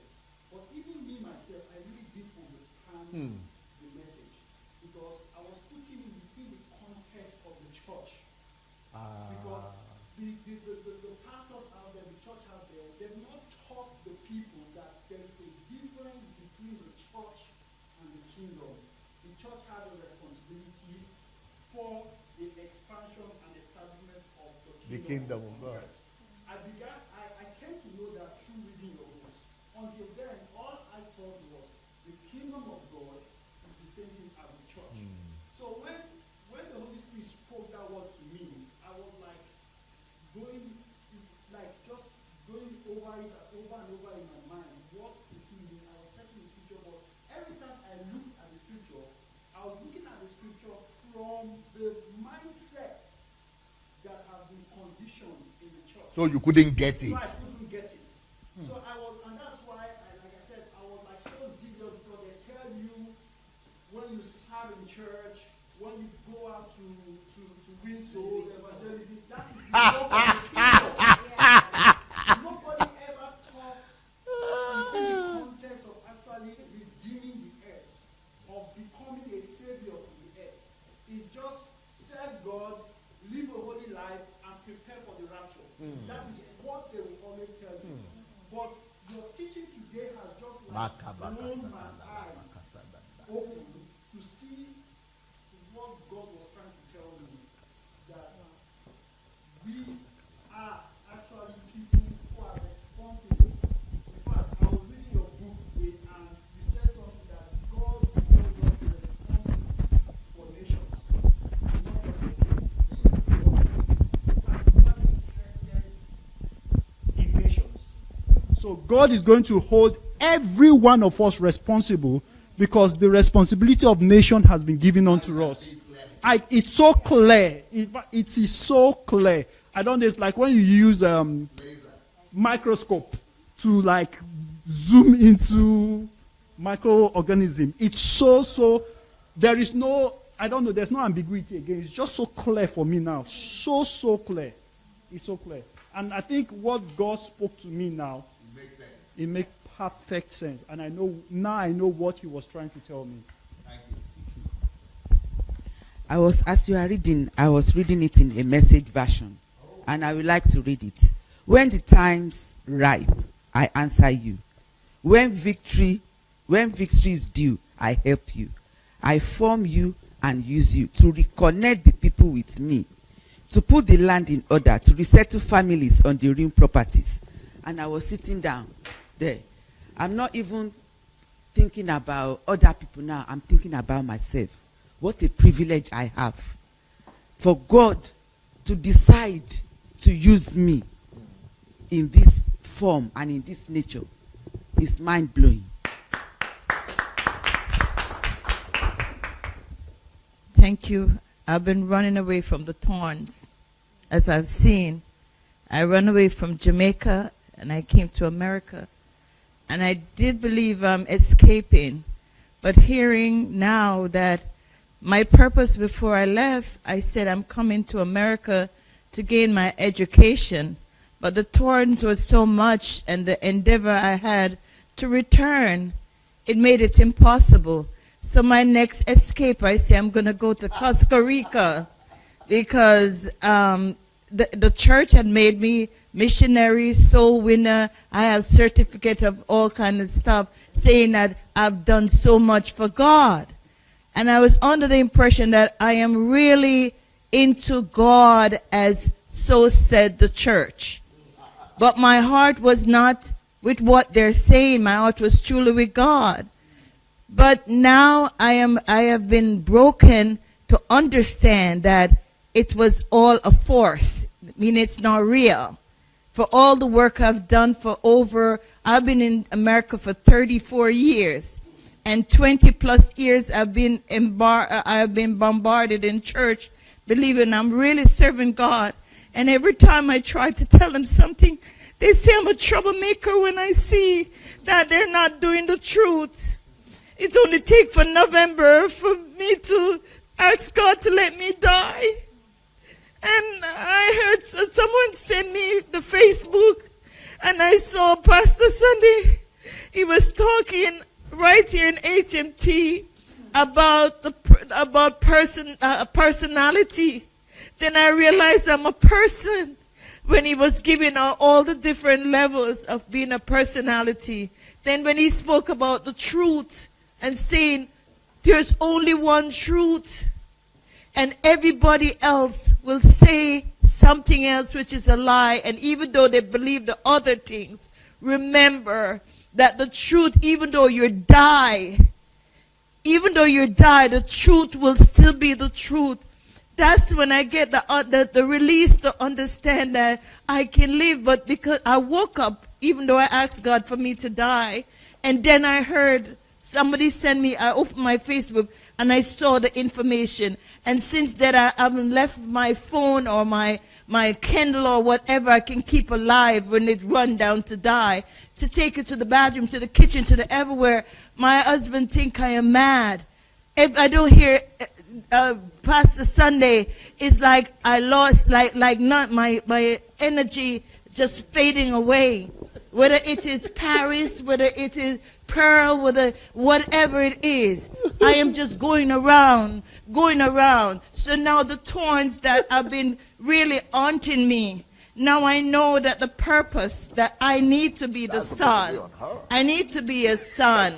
But even me myself, I really didn't understand the message, because I was putting it within the context of the church. Because the pastors out there, the church out there, they've not taught the people that there is a difference between the church and the kingdom. The church has a responsibility for the expansion and establishment of the kingdom of God. I came to know that through reading your books. Until then, all I thought was the kingdom of God is the same thing as the church. So when the Holy Spirit spoke that word to me, I was like just going over it over and over in my mind. What is meaning? I was searching the scripture, but every time I looked at the scripture, I was looking at the scripture from the mindset that has been conditioned in the church. So you couldn't get it. So I couldn't get it. So I was, and that's why, like I said, I was like so zealous, because they tell you when you serve in church, when you go out to win souls, evangelism, that is the work of the kingdom. Nobody ever talks within the context of actually redeeming the earth, of becoming a savior to the earth. It's just serve God, live a holy life, and prepare for the rapture. That is what they will always tell you. But your teaching today has just like blown my eyes open to see what God was trying to tell me, that we are actually people who are responsible. In fact, I was reading your book, and you said something that God will hold us responsible for nations, not just for people. Particularly interested in nations. So God is going to hold every one of us responsible, because the responsibility of nation has been given unto us. It's so clear. It is so clear. I don't know, it's like when you use microscope to like zoom into microorganism. It's so, there is no, I don't know, there's no ambiguity again. It's just so clear for me now. So clear. It's so clear. And I think what God spoke to me now, It makes sense. it makes perfect sense. And I know what he was trying to tell me. Thank you. As you are reading, I was reading it in a message version, and I would like to read it. When the time's ripe, I answer you. When victory is due, I help you. I form you and use you to reconnect the people with me, to put the land in order, to resettle families on the ruined properties. And I was sitting down there. I'm not even thinking about other people now. I'm thinking about myself. What a privilege I have for God to decide to use me in this form and in this nature. It's mind-blowing. Thank you. I've been running away from the thorns. As I've seen, I ran away from Jamaica and I came to America. And I did believe I'm escaping. But hearing now that my purpose before I left, I said I'm coming to America to gain my education. But the thorns were so much, and the endeavor I had to return, it made it impossible. So my next escape, I say I'm going to go to Costa Rica, because the church had made me missionary, soul winner. I have certificate of all kind of stuff saying that I've done so much for God. And I was under the impression that I am really into God, as so said the church. But my heart was not with what they're saying. My heart was truly with God. But now I have been broken to to understand that it was all a force. I mean, it's not real. For all the work I've done I've been in America for 34 years. And 20 plus years I've been bombarded in church, believing I'm really serving God. And every time I try to tell them something, they say I'm a troublemaker when I see that they're not doing the truth. It only takes for November for me to ask God to let me die. And I heard someone send me the Facebook, and I saw Pastor Sunday. He was talking right here in HMT about personality. Then I realized I'm a person when he was giving out all the different levels of being a personality. Then when he spoke about the truth and saying there's only one truth and everybody else will say something else which is a lie, and even though they believe the other things, remember that the truth, even though you die, the truth will still be the truth. That's when I get the release to understand that I can live. But because I woke up, even though I asked God for me to die, and then I heard somebody send me, I opened my Facebook, and I saw the information. And since then, I haven't left my phone or my Kindle or whatever I can keep alive when it run down to die, to take it to the bathroom, to the kitchen, to the everywhere. My husband think I am mad. If I don't hear Pastor Sunday, it's like I lost, like not my energy just fading away. Whether it is Paris, whether it is Pearl, whatever it is, I am just going around. So now the thorns that have been really haunting me, now I know that the purpose that I need to be the son. I need to be a son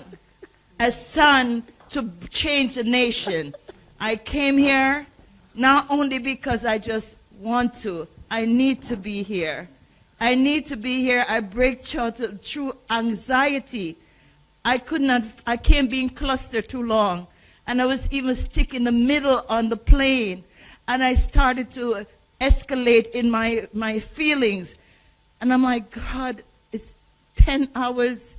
to change the nation. I came here not only because I just want to, I need to be here. I break through anxiety. I can't be in cluster too long. And I was even stuck in the middle on the plane. And I started to escalate in my feelings. And I'm like, God, it's 10 hours.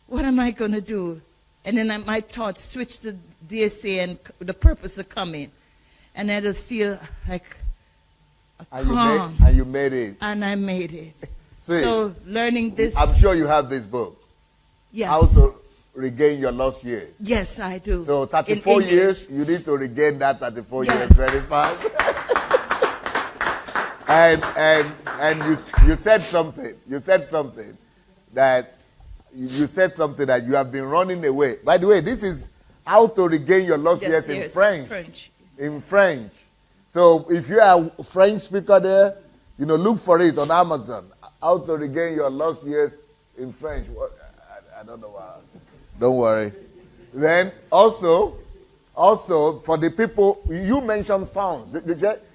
What am I going to do? And then my thoughts switched to DSA and the purpose of coming. And I just feel like calm. And you made it. And I made it. See, so learning this. I'm sure you have this book. Yes. How to regain your lost years. Yes, I do. So 34 years, you need to regain that 34 Yes. years very fast. and you said something. You said something that you have been running away. By the way, this is how to regain your lost years in French. In French. So if you are a French speaker there, look for it on Amazon. How to regain your lost years in French. I don't know why. Don't worry. Then also for the people, you mentioned thorns.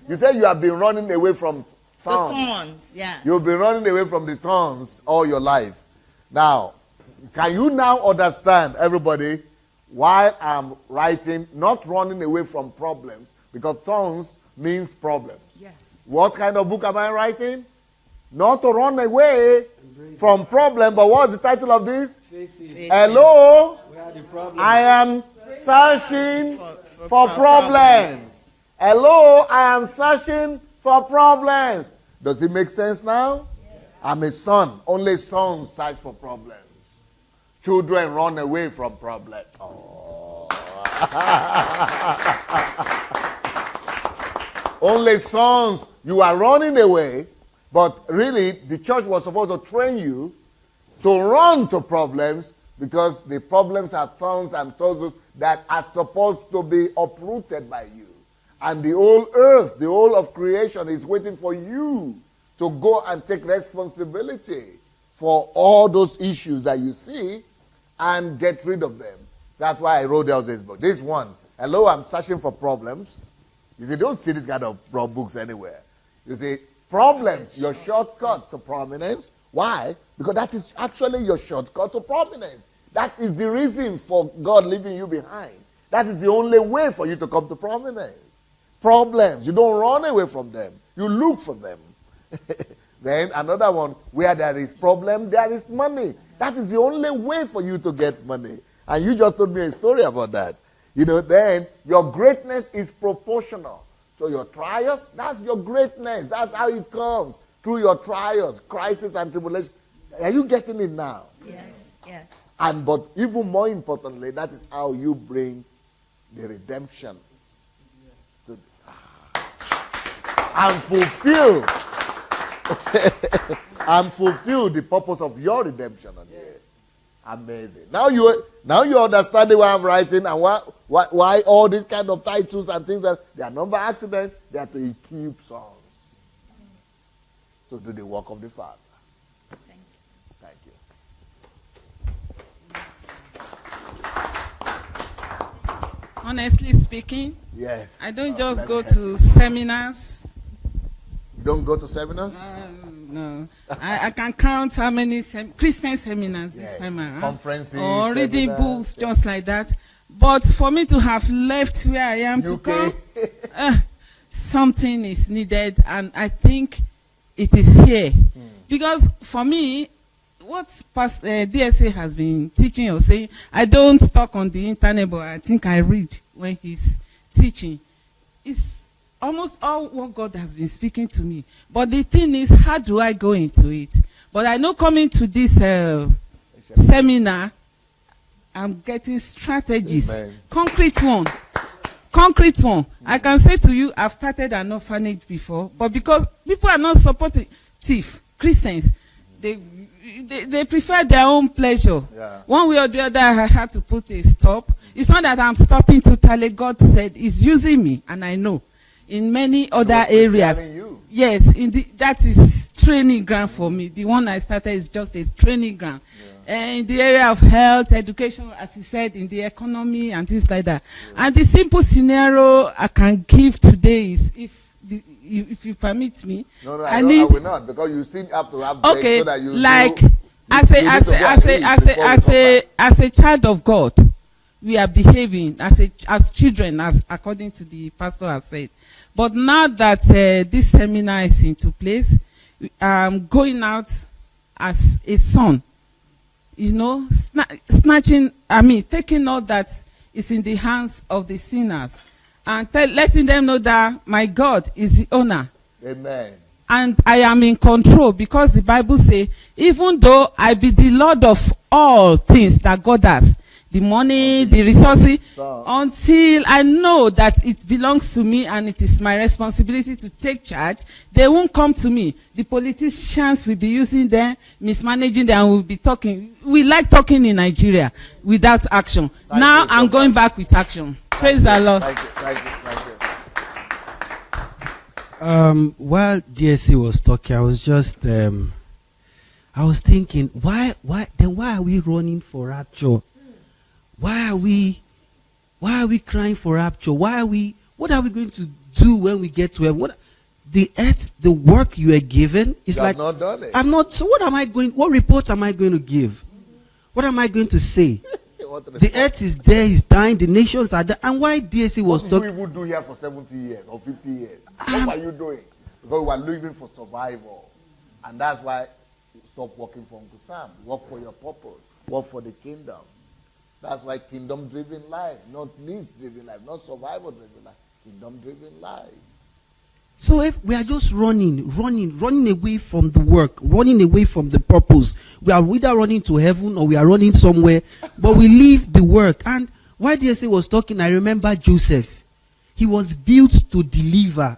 You said you have been running away from thorns. The thorns, yeah. You've been running away from the thorns all your life. Now, can you now understand, everybody, why I'm writing, not running away from problems, because thorns means problems. Yes. What kind of book am I writing? Not to run away from problem, but what's the title of this? Hello? I am searching for problems. Hello? I am searching for problems. Does it make sense now? Yes. I'm a son. Only sons search for problems. Children run away from problems. Oh. Only sons, you are running away, but really the church was supposed to train you to run to problems, because the problems are thorns and thorns that are supposed to be uprooted by you. And the whole earth, the whole of creation is waiting for you to go and take responsibility for all those issues that you see and get rid of them. That's why I wrote out this book. This one, hello, I'm searching for problems. You see, don't see this kind of books anywhere. You see, problems, your shortcut to prominence. Why? Because that is actually your shortcut to prominence. That is the reason for God leaving you behind. That is the only way for you to come to prominence. problems. You don't run away from them. You look for them. Then another one, where there is problem, there is money. That is the only way for you to get money. And you just told me a story about that. Then your greatness is proportional. So your trials, that's your greatness. That's how it comes. Through your trials, crisis, and tribulation. Are you getting it now? Yes, yes. But even more importantly, that is how you bring the redemption to, and fulfill the purpose of your redemption on the earth. Amazing. Now you understand why I'm writing and why all these kind of titles and things that they are not by accident. They are to equip sons to do the work of the Father. Thank you. Thank you. Honestly speaking, Yes. I don't just go to seminars. You don't go to seminars? No. I can count how many Christian seminars this time around. Conferences. Or reading seminars, books just like that. But for me to have left where I am to UK. come, something is needed, and I think it is here. Because for me, what DSA has been teaching or saying, I don't talk on the internet, but I think I read when he's teaching. It's almost all what God has been speaking to me. But the thing is, how do I go into it? But I know coming to this seminar, I'm getting strategies. Amen. Concrete one. I can say to you, I've started an orphanage before, but because people are not supportive, Christians, they prefer their own pleasure. Yeah. One way or the other, I had to put a stop. It's not that I'm stopping totally. God said He's using me, and I know. In many other areas. Yes, that is training ground for me. The one I started is just a training ground. Yeah. In the area of health, education, as he said, in the economy and things like that. Yeah. And the simple scenario I can give today is, if you permit me. No, I will not, because you still have to have breaks so that you like do, as a child of God, we are behaving as children, as according to the pastor has said. But now that this seminar is into place, I'm going out as a son, taking all that is in the hands of the sinners and letting them know that my God is the owner. Amen. And I am in control, because the Bible says, even though I be the Lord of all things that God has, the money, the resources, until I know that it belongs to me and it is my responsibility to take charge, they won't come to me. The politicians will be using them, mismanaging them, and we'll be talking. We like talking in Nigeria without action. Now I'm going back with action. Praise the Lord. Thank you. While DSC was talking, I was just, I was thinking, why are we running for rapture? Why are we crying for rapture? What are we going to do when we get to heaven? The work you are given is like, not done it. I'm not. So what report am I going to give? What am I going to say? The earth is there, is dying, the nations are there. And why DSC was talking? What did you even do here for 70 years or 50 years? What were you doing? Because we were living for survival. And that's why you stop working for Uncle Sam. Work for your purpose. Work for the kingdom. That's why kingdom-driven life, not needs-driven life, not survival-driven life, kingdom-driven life. So if we are just running away from the work, running away from the purpose, we are either running to heaven or we are running somewhere, but we leave the work. And while DSA was talking, I remember Joseph. He was built to deliver.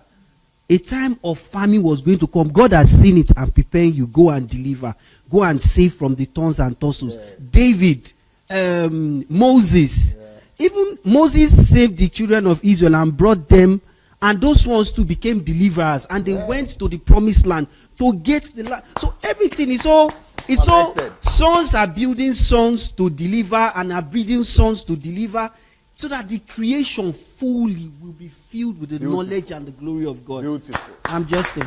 A time of famine was going to come. God has seen it and preparing you. Go and deliver. Go and save from the thorns and tussles. Yes. David, Moses. Yeah. Even Moses saved the children of Israel and brought them, and those ones too became deliverers, and they went to the promised land to get the land. So everything is all, it's all, sons are building sons to deliver and are breeding sons to deliver, so that the creation fully will be filled with the knowledge and the glory of God. Beautiful. I'm just a